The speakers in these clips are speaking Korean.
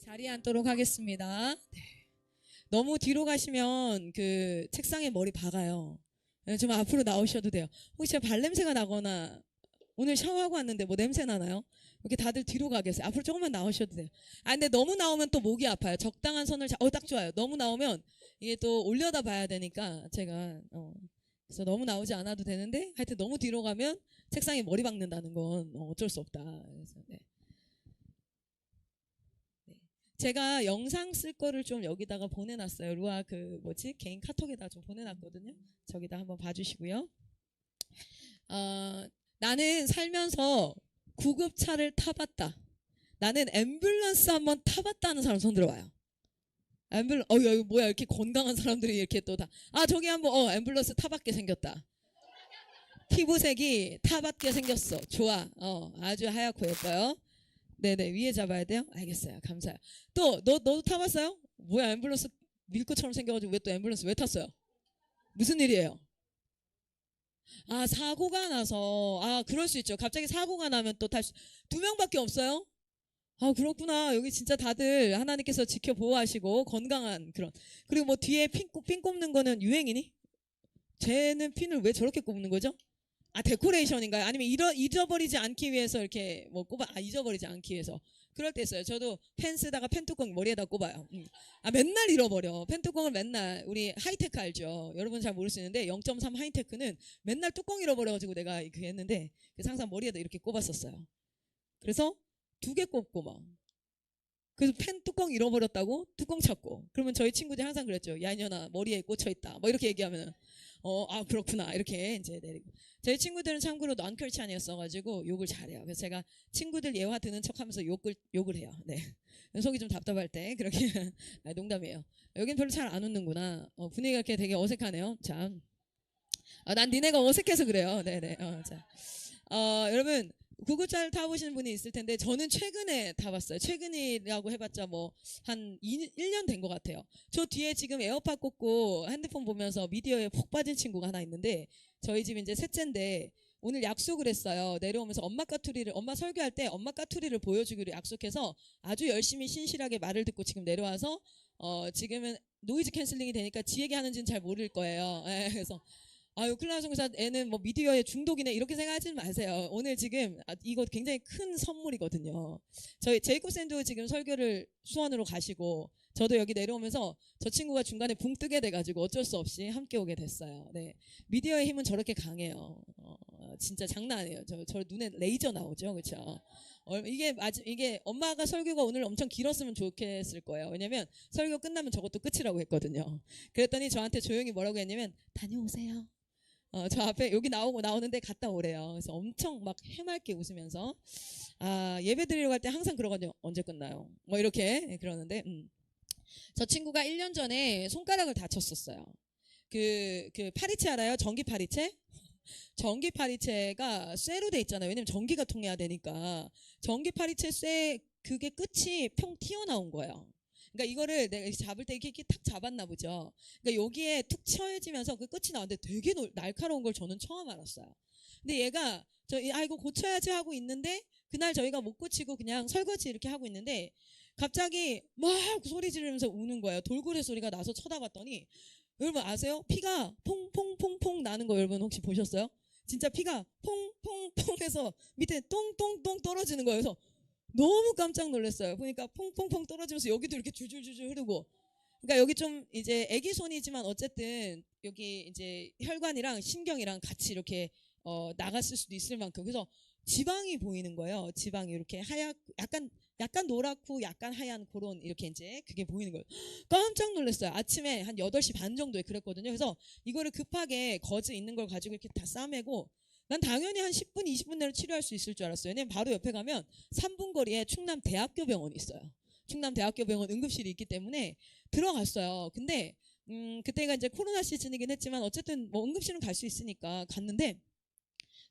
자리에 앉도록 하겠습니다. 네. 너무 뒤로 가시면 그 책상에 머리 박아요. 네, 좀 앞으로 나오셔도 돼요. 혹시 제가 발냄새가 나거나 오늘 샤워하고 왔는데 뭐 냄새 나나요? 이렇게 다들 뒤로 가겠어요. 앞으로 조금만 나오셔도 돼요. 아, 근데 너무 나오면 또 목이 아파요. 적당한 선을 딱 좋아요. 너무 나오면 이게 또 올려다 봐야 되니까 제가 그래서 너무 나오지 않아도 되는데 하여튼 너무 뒤로 가면 책상에 머리 박는다는 건 어쩔 수 없다. 그래서 네. 제가 영상 쓸 거를 좀 여기다가 보내놨어요. 루아 개인 카톡에다 좀 보내놨거든요. 저기다 한번 봐주시고요. 나는 살면서 구급차를 타봤다. 나는 앰뷸런스 한번 타봤다는 사람 손 들어봐요. 여기 뭐야, 이렇게 건강한 사람들이 이렇게 또 다. 저기 한번, 앰뷸런스 타봤게 생겼다. 피부색이 타봤게 생겼어. 좋아. 아주 하얗고 예뻐요. 네네, 위에 잡아야 돼요? 알겠어요. 감사해요. 또, 너도 타봤어요? 뭐야, 앰뷸런스 밀크처럼 생겨가지고 왜 또 앰뷸런스 왜 탔어요? 무슨 일이에요? 사고가 나서, 그럴 수 있죠. 갑자기 사고가 나면 또 두 명밖에 없어요? 그렇구나. 여기 진짜 다들 하나님께서 지켜 보호하시고 건강한 그런. 그리고 뭐 뒤에 핀 꼽는 거는 유행이니? 쟤는 핀을 왜 저렇게 꼽는 거죠? 데코레이션인가요? 아니면 잊어버리지 않기 위해서 이렇게 뭐 잊어버리지 않기 위해서. 그럴 때 있어요. 저도 펜 쓰다가 펜 뚜껑 머리에다 꼽아요. 맨날 잃어버려. 펜 뚜껑을 맨날, 우리 하이테크 알죠? 여러분 잘 모를 수 있는데 0.3 하이테크는 맨날 뚜껑 잃어버려가지고 내가 그게 했는데, 그래서 항상 머리에다 이렇게 꼽았었어요. 그래서 2개 꼽고 막. 그래서 펜 뚜껑 잃어버렸다고 뚜껑 찾고. 그러면 저희 친구들이 항상 그랬죠. 야, 이년아, 머리에 꽂혀있다. 뭐 이렇게 얘기하면은, 그렇구나. 이렇게 이제 내리고. 저희 친구들은 참고로 넌컬찬이었어가지고 욕을 잘해요. 그래서 제가 친구들 예화 드는 척 하면서 욕을 해요. 네. 속이 좀 답답할 때, 그렇게. 농담이에요. 여긴 별로 잘 안 웃는구나. 분위기가 이렇게 되게 어색하네요. 참. 난 니네가 어색해서 그래요. 네네. 자. 여러분, 구급차를 타보시는 분이 있을 텐데 저는 최근에 타봤어요. 최근이라고 해봤자 뭐 한 1년 된 것 같아요. 저 뒤에 지금 에어팟 꽂고 핸드폰 보면서 미디어에 푹 빠진 친구가 하나 있는데, 저희 집 이제 셋째인데 오늘 약속을 했어요. 내려오면서 엄마 설교할 때 엄마 까투리를 보여주기로 약속해서 아주 열심히 신실하게 말을 듣고 지금 내려와서 지금은 노이즈 캔슬링이 되니까 지 얘기 하는지는 잘 모를 거예요. 그래서 클라우송사 애는 뭐 미디어에 중독이네 이렇게 생각하지 마세요. 오늘 지금 이거 굉장히 큰 선물이거든요. 저희 제이콥 샌도 지금 설교를 수원으로 가시고, 저도 여기 내려오면서 저 친구가 중간에 붕 뜨게 돼가지고 어쩔 수 없이 함께 오게 됐어요. 네, 미디어의 힘은 저렇게 강해요. 진짜 장난 아니에요. 저 눈에 레이저 나오죠, 그렇죠? 이게 엄마가 설교가 오늘 엄청 길었으면 좋겠을 거예요. 왜냐면 설교 끝나면 저것도 끝이라고 했거든요. 그랬더니 저한테 조용히 뭐라고 했냐면 다녀오세요. 저 앞에 여기 나오는데 갔다 오래요. 그래서 엄청 막 해맑게 웃으면서, 예배 드리러 갈 때 항상 그러거든요. 언제 끝나요? 뭐 이렇게 그러는데, 저 친구가 1년 전에 손가락을 다쳤었어요. 그 파리채 알아요? 전기 파리채? 전기 파리채가 쇠로 돼 있잖아요. 왜냐면 전기가 통해야 되니까. 전기 파리채 그게 끝이 평 튀어나온 거예요. 그러니까 이거를 내가 잡을 때 이렇게 탁 잡았나 보죠. 그러니까 여기에 툭 쳐지면서 그 끝이 나왔는데 되게 날카로운 걸 저는 처음 알았어요. 근데 얘가 이거 고쳐야지 하고 있는데, 그날 저희가 못 고치고 그냥 설거지 이렇게 하고 있는데 갑자기 막 소리 지르면서 우는 거예요. 돌고래 소리가 나서 쳐다봤더니, 여러분 아세요? 피가 퐁퐁퐁퐁 나는 거 여러분 혹시 보셨어요? 진짜 피가 퐁퐁퐁 해서 밑에 똥똥똥 떨어지는 거예요. 그래서 너무 깜짝 놀랐어요. 보니까 퐁퐁퐁 떨어지면서 여기도 이렇게 줄줄줄줄 흐르고. 그러니까 여기 좀 이제 애기 손이지만 어쨌든 여기 이제 혈관이랑 신경이랑 같이 이렇게 나갔을 수도 있을 만큼. 그래서 지방이 보이는 거예요. 지방이 이렇게 약간 노랗고 약간 하얀 그런 이렇게 이제 그게 보이는 거예요. 깜짝 놀랐어요. 아침에 한 8시 반 정도에 그랬거든요. 그래서 이거를 급하게 거즈 있는 걸 가지고 이렇게 다 싸매고, 난 당연히 한 10분, 20분 내로 치료할 수 있을 줄 알았어요. 왜냐면 바로 옆에 가면 3분 거리에 충남대학교 병원이 있어요. 충남대학교 병원 응급실이 있기 때문에 들어갔어요. 근데 그때가 이제 코로나 시즌이긴 했지만 어쨌든 뭐 응급실은 갈 수 있으니까 갔는데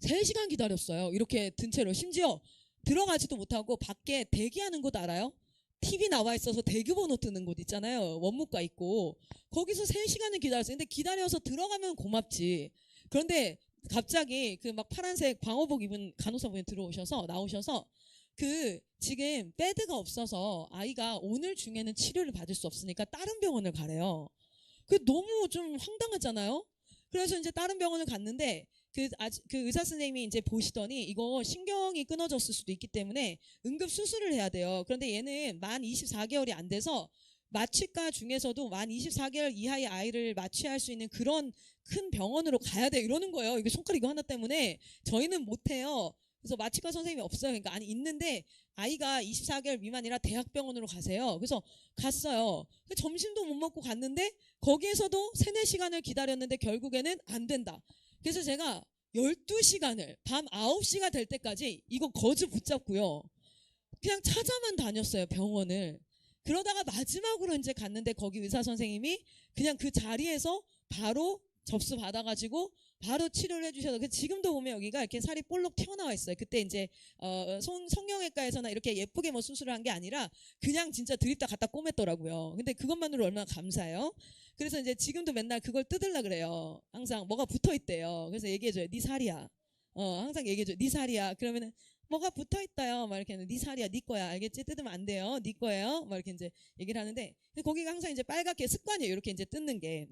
3시간 기다렸어요. 이렇게 든 채로. 심지어 들어가지도 못하고 밖에 대기하는 곳 알아요? TV 나와 있어서 대기번호 뜨는 곳 있잖아요. 원무과 있고. 거기서 3시간을 기다렸어요. 근데 기다려서 들어가면 고맙지. 그런데 갑자기 그 막 파란색 방호복 입은 간호사분이 나오셔서 지금 배드가 없어서 아이가 오늘 중에는 치료를 받을 수 없으니까 다른 병원을 가래요. 너무 좀 황당하잖아요. 그래서 이제 다른 병원을 갔는데 그 의사 선생님이 이제 보시더니 이거 신경이 끊어졌을 수도 있기 때문에 응급 수술을 해야 돼요. 그런데 얘는 만 24개월이 안 돼서 마취과 중에서도 만 24개월 이하의 아이를 마취할 수 있는 그런 큰 병원으로 가야 돼 이러는 거예요. 이게 손가락 이거 하나 때문에 저희는 못해요. 그래서 마취과 선생님이 없어요. 그러니까 아니 있는데 아이가 24개월 미만이라 대학병원으로 가세요. 그래서 갔어요. 점심도 못 먹고 갔는데 거기에서도 3, 4시간을 기다렸는데 결국에는 안 된다. 그래서 제가 12시간을 밤 9시가 될 때까지 이거 거즈 붙잡고요. 그냥 찾아만 다녔어요. 병원을. 그러다가 마지막으로 이제 갔는데 거기 의사 선생님이 그냥 그 자리에서 바로 접수 받아가지고 바로 치료를 해주셔서 지금도 보면 여기가 이렇게 살이 볼록 튀어나와 있어요. 그때 이제 성형외과에서나 이렇게 예쁘게 뭐 수술을 한 게 아니라 그냥 진짜 드립다 갖다 꼬맸더라고요. 근데 그것만으로 얼마나 감사해요. 그래서 이제 지금도 맨날 그걸 뜯으려 그래요. 항상 뭐가 붙어 있대요. 그래서 얘기해줘요. 네 살이야. 항상 얘기해줘요. 네 살이야. 그러면은 뭐가 붙어 있다요. 막 이렇게 네 살이야, 네 거야, 알겠지? 뜯으면 안 돼요, 네 거예요. 막 이렇게 이제 얘기를 하는데 거기가 항상 이제 빨갛게 습관이에요. 이렇게 이제 뜯는 게.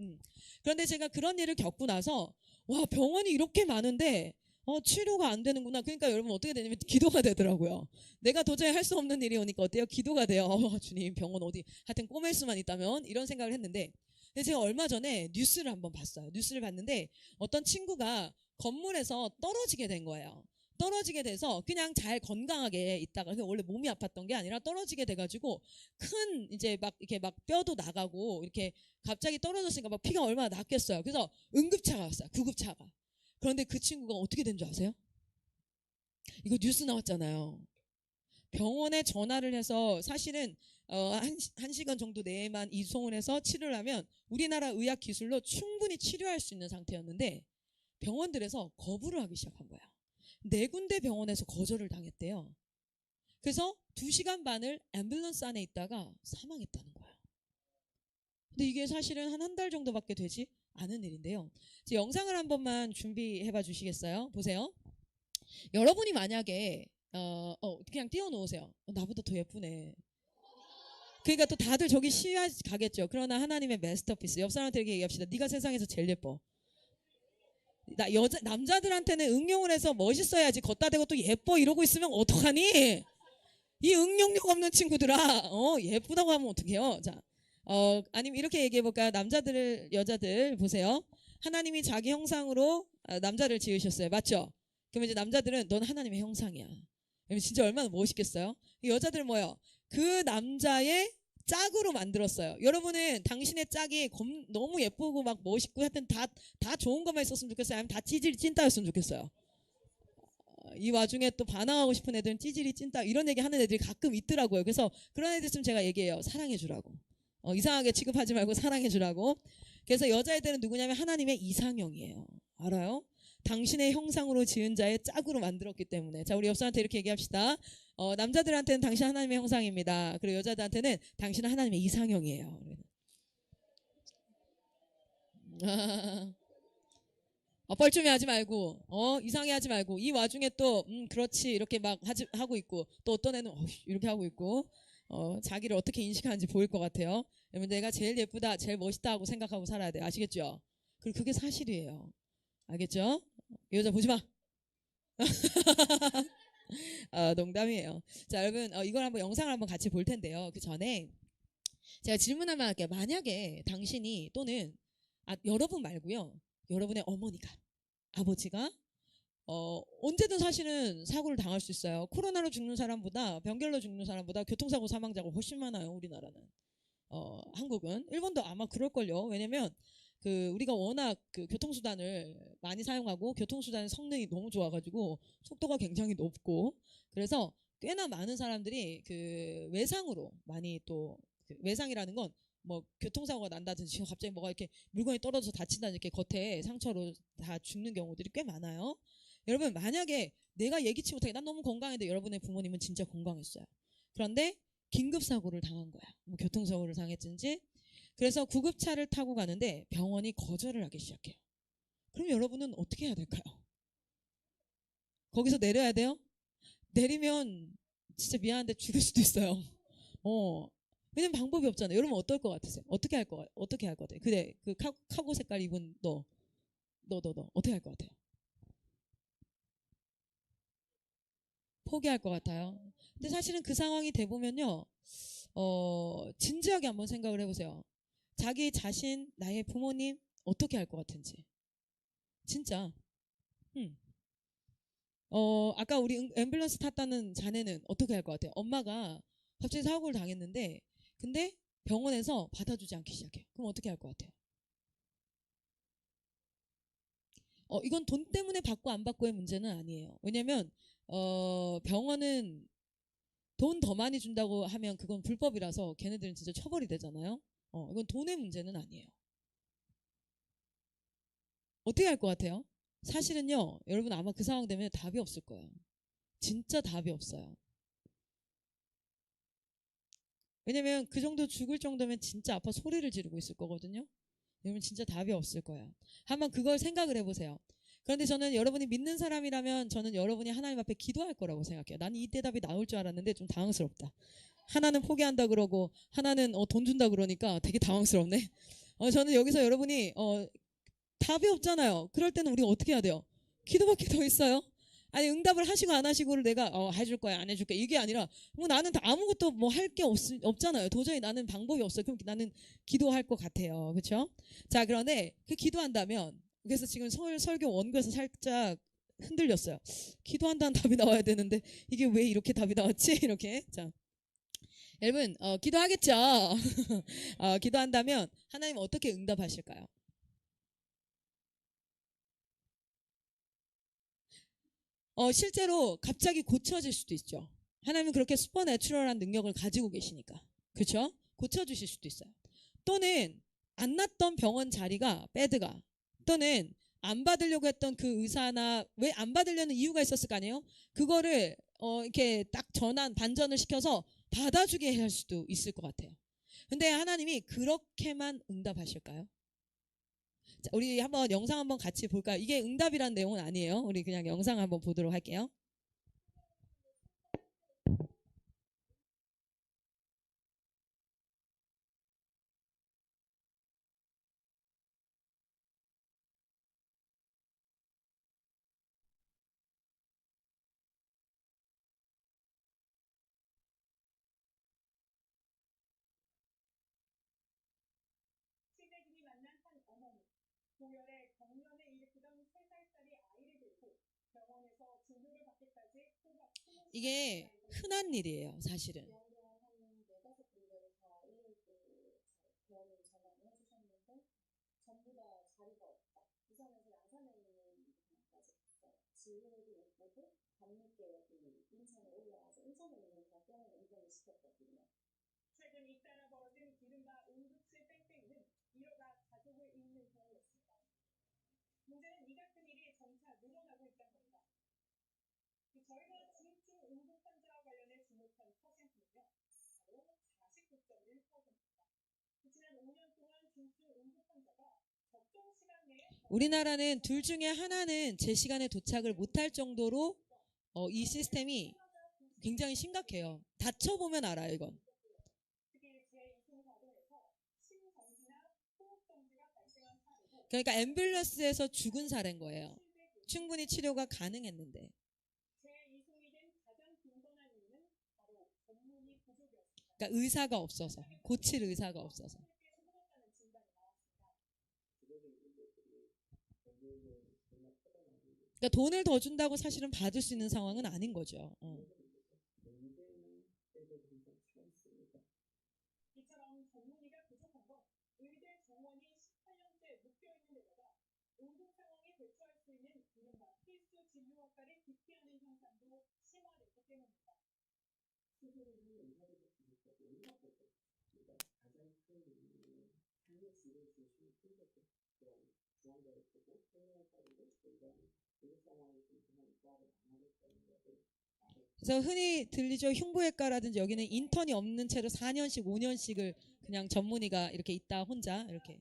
그런데 제가 그런 일을 겪고 나서 와 병원이 이렇게 많은데 치료가 안 되는구나. 그러니까 여러분 어떻게 되냐면 기도가 되더라고요. 내가 도저히 할 수 없는 일이 오니까 어때요? 기도가 돼요. 주님 병원 어디 하여튼 꼬맬 수만 있다면 이런 생각을 했는데 근데 제가 얼마 전에 뉴스를 한번 봤어요. 뉴스를 봤는데 어떤 친구가 건물에서 떨어지게 된 거예요. 떨어지게 돼서 그냥 잘 건강하게 있다가 원래 몸이 아팠던 게 아니라 떨어지게 돼가지고 큰 이제 막 이렇게 막 뼈도 나가고 이렇게 갑자기 떨어졌으니까 막 피가 얼마나 났겠어요. 그래서 응급차가 왔어요. 구급차가. 그런데 그 친구가 어떻게 된 줄 아세요? 이거 뉴스 나왔잖아요. 병원에 전화를 해서 사실은 한 시간 정도 내에만 이송을 해서 치료를 하면 우리나라 의학 기술로 충분히 치료할 수 있는 상태였는데 병원들에서 거부를 하기 시작한 거예요. 4군데 병원에서 거절을 당했대요. 그래서 2시간 반을 앰뷸런스 안에 있다가 사망했다는 거예요. 근데 이게 사실은 한 달 정도밖에 되지 않은 일인데요. 이제 영상을 한 번만 준비해 봐 주시겠어요? 보세요. 여러분이 만약에 그냥 띄워놓으세요. 나보다 더 예쁘네. 그러니까 또 다들 저기 시야 가겠죠. 그러나 하나님의 마스터피스. 옆 사람한테 이렇게 얘기합시다. 네가 세상에서 제일 예뻐. 남자들한테는 응용을 해서 멋있어야지 걷다 대고 또 예뻐 이러고 있으면 어떡하니? 이 응용력 없는 친구들아, 예쁘다고 하면 어떡해요? 자, 아니면 이렇게 얘기해볼까요? 여자들 보세요. 하나님이 자기 형상으로 남자를 지으셨어요. 맞죠? 그러면 이제 남자들은 넌 하나님의 형상이야. 진짜 얼마나 멋있겠어요? 여자들은 뭐예요? 그 남자의 짝으로 만들었어요. 여러분은 당신의 짝이 너무 예쁘고 막 멋있고 하여튼 다 좋은 것만 있었으면 좋겠어요? 아니면 다 찌질이 찐따였으면 좋겠어요? 이 와중에 또 반항하고 싶은 애들은 찌질이 찐따 이런 얘기 하는 애들이 가끔 있더라고요. 그래서 그런 애들 있으면 제가 얘기해요. 사랑해주라고. 이상하게 취급하지 말고 사랑해주라고. 그래서 여자애들은 누구냐면 하나님의 이상형이에요. 알아요? 당신의 형상으로 지은 자의 짝으로 만들었기 때문에. 자, 우리 옆 사람한테 이렇게 얘기합시다. 남자들한테는 당신 하나님의 형상입니다. 그리고 여자들한테는 당신은 하나님의 이상형이에요. 뻘쭘해 하지 말고, 이상해 하지 말고, 이 와중에 또, 그렇지, 이렇게 막 하고 있고, 또 어떤 애는, 이렇게 하고 있고, 자기를 어떻게 인식하는지 보일 것 같아요. 여러분, 내가 제일 예쁘다, 제일 멋있다 하고 생각하고 살아야 돼요. 아시겠죠? 그리고 그게 사실이에요. 알겠죠? 이 여자 보지 마. 농담이에요. 자, 여러분, 이걸 한번 영상을 한번 같이 볼 텐데요. 그 전에 제가 질문 한번 할게요. 만약에 당신이 또는 여러분 말고요. 여러분의 어머니가, 아버지가 언제든 사실은 사고를 당할 수 있어요. 코로나로 죽는 사람보다 병결로 죽는 사람보다 교통사고 사망자가 훨씬 많아요. 우리나라는. 한국은. 일본도 아마 그럴걸요. 왜냐면 우리가 워낙 교통수단을 많이 사용하고 교통수단의 성능이 너무 좋아가지고 속도가 굉장히 높고 그래서 꽤나 많은 사람들이 외상으로 많이 또 외상이라는 건 뭐 교통사고가 난다든지 갑자기 뭐가 이렇게 물건이 떨어져서 다친다든지 이렇게 겉에 상처로 다 죽는 경우들이 꽤 많아요. 여러분 만약에 내가 예기치 못하게 난 너무 건강했는데 여러분의 부모님은 진짜 건강했어요. 그런데 긴급사고를 당한 거야. 뭐 교통사고를 당했든지 그래서 구급차를 타고 가는데 병원이 거절을 하기 시작해요. 그럼 여러분은 어떻게 해야 될까요? 거기서 내려야 돼요? 내리면 진짜 미안한데 죽을 수도 있어요. 어. 왜냐면 방법이 없잖아요. 여러분 어떨 것 같으세요? 어떻게 할 것 같아요? 그래, 그 카고 색깔 입은 너 어떻게 할 것 같아요? 포기할 것 같아요. 근데 사실은 그 상황이 돼 보면요, 진지하게 한번 생각을 해보세요. 자기 자신, 나의 부모님 어떻게 할 것 같은지. 진짜. 음. 아까 우리 앰뷸런스 탔다는 자네는 어떻게 할 것 같아요? 엄마가 갑자기 사고를 당했는데, 근데 병원에서 받아주지 않기 시작해요. 그럼 어떻게 할 것 같아요? 이건 돈 때문에 받고 안 받고의 문제는 아니에요. 왜냐면, 병원은 돈 더 많이 준다고 하면 그건 불법이라서 걔네들은 진짜 처벌이 되잖아요. 이건 돈의 문제는 아니에요. 어떻게 할 것 같아요? 사실은요, 여러분 아마 그 상황 되면 답이 없을 거예요. 진짜 답이 없어요. 왜냐면 그 정도 죽을 정도면 진짜 아파 소리를 지르고 있을 거거든요. 여러분 진짜 답이 없을 거예요. 한번 그걸 생각을 해보세요. 그런데 저는 여러분이 믿는 사람이라면 저는 여러분이 하나님 앞에 기도할 거라고 생각해요. 나는 이 대답이 나올 줄 알았는데 좀 당황스럽다. 하나는 포기한다 그러고 하나는 돈 준다 그러니까 되게 당황스럽네. 저는 여기서 여러분이 답이 없잖아요. 그럴 때는 우리가 어떻게 해야 돼요? 기도밖에 더 있어요. 아니 응답을 하시고 안 하시고를 내가 해줄 거야 안 해줄 거야 이게 아니라 뭐 나는 다 아무것도 뭐 할 게 없잖아요. 도저히 나는 방법이 없어요. 그럼 나는 기도할 것 같아요. 그렇죠? 자 그런데 그 기도한다면 그래서 지금 설교 원고에서 살짝 흔들렸어요. 기도한다는 답이 나와야 되는데 이게 왜 이렇게 답이 나왔지? 이렇게 자 여러분 기도하겠죠. 기도한다면 하나님 어떻게 응답하실까요? 실제로 갑자기 고쳐질 수도 있죠. 하나님은 그렇게 슈퍼내추럴한 능력을 가지고 계시니까. 그렇죠? 고쳐주실 수도 있어요. 또는 안 낫던 병원 자리가 배드가 또는 안 받으려고 했던 그 의사나 왜 안 받으려는 이유가 있었을 거 아니에요? 그거를 이렇게 딱 반전을 시켜서 받아주게 할 수도 있을 것 같아요. 근데 하나님이 그렇게만 응답하실까요? 자, 우리 한번 영상 한번 같이 볼까요? 이게 응답이란 내용은 아니에요. 우리 그냥 영상 한번 보도록 할게요. 이게 흔한 일이에요, 사실은. 우리나라는 둘 중에 하나는 제 시간에 도착을 못할 정도로 이 시스템이 굉장히 심각해요. 다쳐보면 알아요, 이건. 그러니까 앰뷸런스에서 죽은 사례인 거예요. 충분히 치료가 가능했는데. 그러니까 의사가 없어서, 고칠 의사가 없어서. 그러니까 돈을 더 준다고 사실은 받을 수 있는 상황은 아닌 거죠. 그래서 흔히 들리죠. 흉부외과라든지 여기는 인턴이 없는 채로 4년씩 5년씩을 그냥 전문의가 이렇게 있다 혼자 이렇게.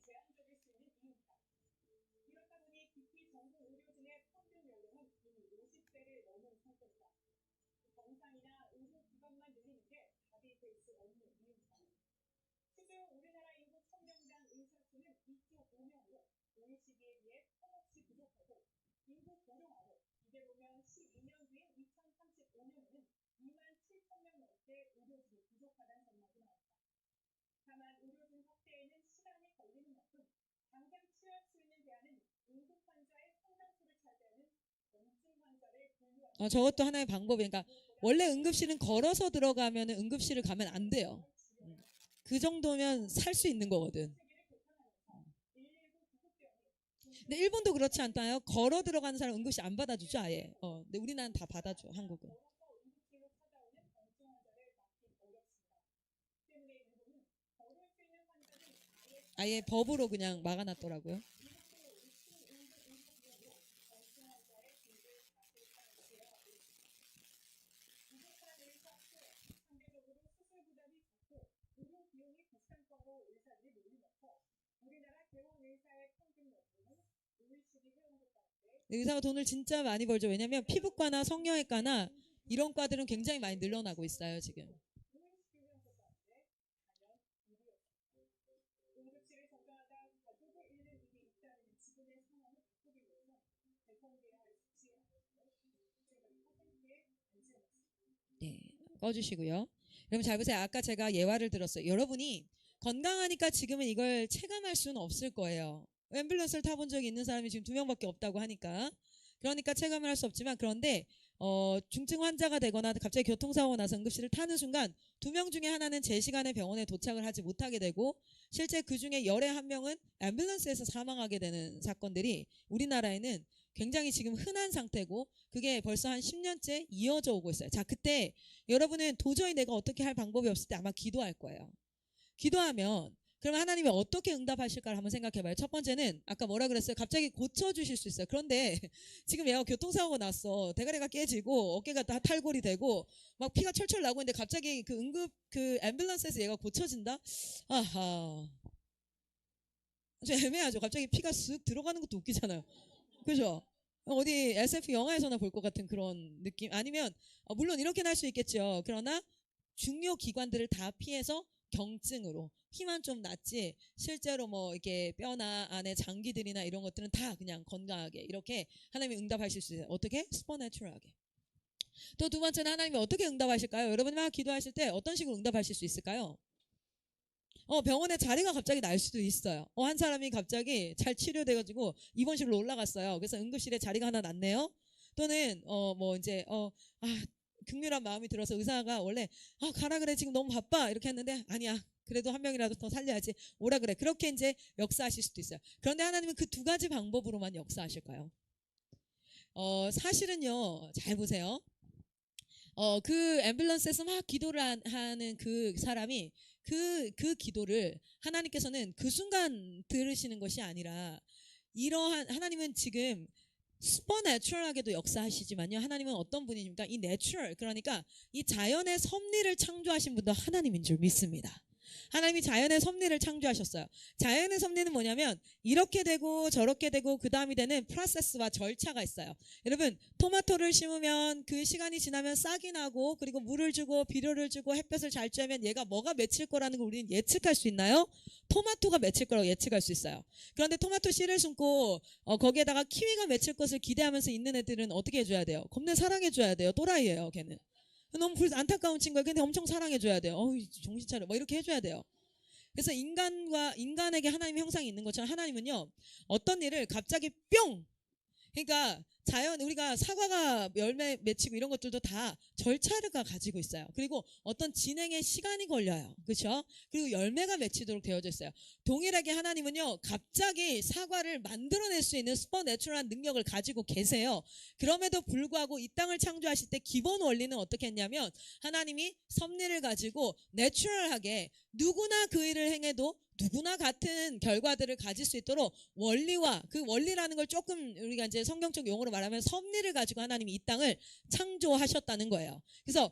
저것도 하나의 방법이니까 그러니까 원래 응급실은 걸어서 들어가면 응급실을 가면 안 돼요. 그 정도면 살 수 있는 거거든. 근데 일본도 그렇지 않나요? 걸어 들어가는 사람 응급실 안 받아주죠, 아예. 근데 우리나라는 다 받아줘, 한국은. 아예 법으로 그냥 막아놨더라고요. 의사가 돈을 진짜 많이 벌죠. 왜냐면 피부과나 성형외과나 이런 과들은 굉장히 많이 늘어나고 있어요, 지금. 네, 꺼주시고요. 여러분 잘 보세요. 아까 제가 예화를 들었어요. 여러분이 건강하니까 지금은 이걸 체감할 수는 없을 거예요. 앰뷸런스를 타본 적이 있는 사람이 지금 2명밖에 없다고 하니까. 그러니까 체감을 할 수 없지만 그런데 중증 환자가 되거나 갑자기 교통사고가 나서 응급실을 타는 순간 2명 중에 하나는 제 시간에 병원에 도착을 하지 못하게 되고 실제 그 중에 열의 한 명은 앰뷸런스에서 사망하게 되는 사건들이 우리나라에는 굉장히 지금 흔한 상태고 그게 벌써 한 10년째 이어져 오고 있어요. 자, 그때 여러분은 도저히 내가 어떻게 할 방법이 없을 때 아마 기도할 거예요. 기도하면 그러면 하나님이 어떻게 응답하실까를 한번 생각해봐요. 첫 번째는 아까 뭐라 그랬어요? 갑자기 고쳐주실 수 있어요. 그런데 지금 얘가 교통사고가 났어. 대가리가 깨지고 어깨가 다 탈골이 되고 막 피가 철철 나고 있는데 갑자기 그 앰뷸런스에서 얘가 고쳐진다? 아하. 좀 애매하죠. 갑자기 피가 쓱 들어가는 것도 웃기잖아요. 그죠? 어디 SF 영화에서나 볼 것 같은 그런 느낌. 아니면 물론 이렇게 날 수 있겠죠. 그러나 중요 기관들을 다 피해서 경증으로 피만 좀 낫지 실제로 뭐 이렇게 뼈나 안에 장기들이나 이런 것들은 다 그냥 건강하게 이렇게 하나님이 응답하실 수 있어요. 어떻게? 슈퍼내추럴하게. 또 두 번째는 하나님이 어떻게 응답하실까요? 여러분이 막 기도하실 때 어떤 식으로 응답하실 수 있을까요? 병원에 자리가 갑자기 날 수도 있어요. 한 사람이 갑자기 잘 치료돼가지고 입원실로 올라갔어요. 그래서 응급실에 자리가 하나 났네요. 또는 뭐 이제 극렬한 마음이 들어서 의사가 원래 가라 그래 지금 너무 바빠 이렇게 했는데 아니야 그래도 한 명이라도 더 살려야지 오라 그래 그렇게 이제 역사하실 수도 있어요. 그런데 하나님은 그 두 가지 방법으로만 역사하실까요? 사실은요 잘 보세요. 그 앰뷸런스에서 막 기도를 하는 그 사람이 그 기도를 하나님께서는 그 순간 들으시는 것이 아니라 이러한 하나님은 지금 슈퍼내추럴하게도 역사하시지만요. 하나님은 어떤 분이십니까? 이 내추럴 그러니까 이 자연의 섭리를 창조하신 분도 하나님인 줄 믿습니다. 하나님이 자연의 섭리를 창조하셨어요. 자연의 섭리는 뭐냐면 이렇게 되고 저렇게 되고 그 다음이 되는 프로세스와 절차가 있어요. 여러분 토마토를 심으면 그 시간이 지나면 싹이 나고 그리고 물을 주고 비료를 주고 햇볕을 잘 쬐면 얘가 뭐가 맺힐 거라는 걸 우리는 예측할 수 있나요? 토마토가 맺힐 거라고 예측할 수 있어요. 그런데 토마토 씨를 심고 거기에다가 키위가 맺힐 것을 기대하면서 있는 애들은 어떻게 해줘야 돼요? 겁내 사랑해줘야 돼요. 또라이예요 걔는. 너무 안타까운 친구야. 근데 엄청 사랑해줘야 돼요. 정신 차려. 뭐 이렇게 해줘야 돼요. 그래서 인간에게 하나님의 형상이 있는 것처럼 하나님은요, 어떤 일을 갑자기 뿅! 그러니까 우리가 사과가 열매 맺히고 이런 것들도 다 절차가 가지고 있어요. 그리고 어떤 진행의 시간이 걸려요. 그렇죠? 그리고 열매가 맺히도록 되어져 있어요. 동일하게 하나님은요. 갑자기 사과를 만들어낼 수 있는 슈퍼내추럴한 능력을 가지고 계세요. 그럼에도 불구하고 이 땅을 창조하실 때 기본 원리는 어떻게 했냐면 하나님이 섭리를 가지고 내추럴하게 누구나 그 일을 행해도 누구나 같은 결과들을 가질 수 있도록 원리와 그 원리라는 걸 조금 우리가 이제 성경적 용어로 말하면 섭리를 가지고 하나님이 이 땅을 창조하셨다는 거예요. 그래서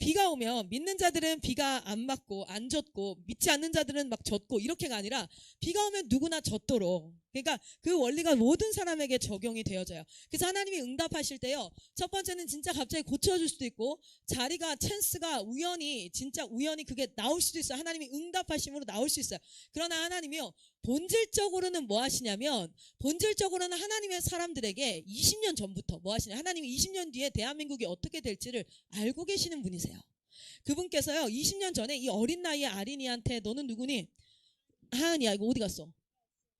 비가 오면 믿는 자들은 비가 안 맞고 안 젖고 믿지 않는 자들은 막 젖고 이렇게가 아니라 비가 오면 누구나 젖도록 그러니까 그 원리가 모든 사람에게 적용이 되어져요. 그래서 하나님이 응답하실 때요. 첫 번째는 진짜 갑자기 고쳐줄 수도 있고 자리가 찬스가 우연히 진짜 우연히 그게 나올 수도 있어요. 하나님이 응답하심으로 나올 수 있어요. 그러나 하나님이요. 본질적으로는 뭐 하시냐면 본질적으로는 하나님의 사람들에게 20년 전부터 뭐 하시냐. 하나님이 20년 뒤에 대한민국이 어떻게 될지를 알고 계시는 분이세요. 그분께서요. 20년 전에 이 어린 나이의 아린이한테 너는 누구니? 하은이야. 이거 어디 갔어?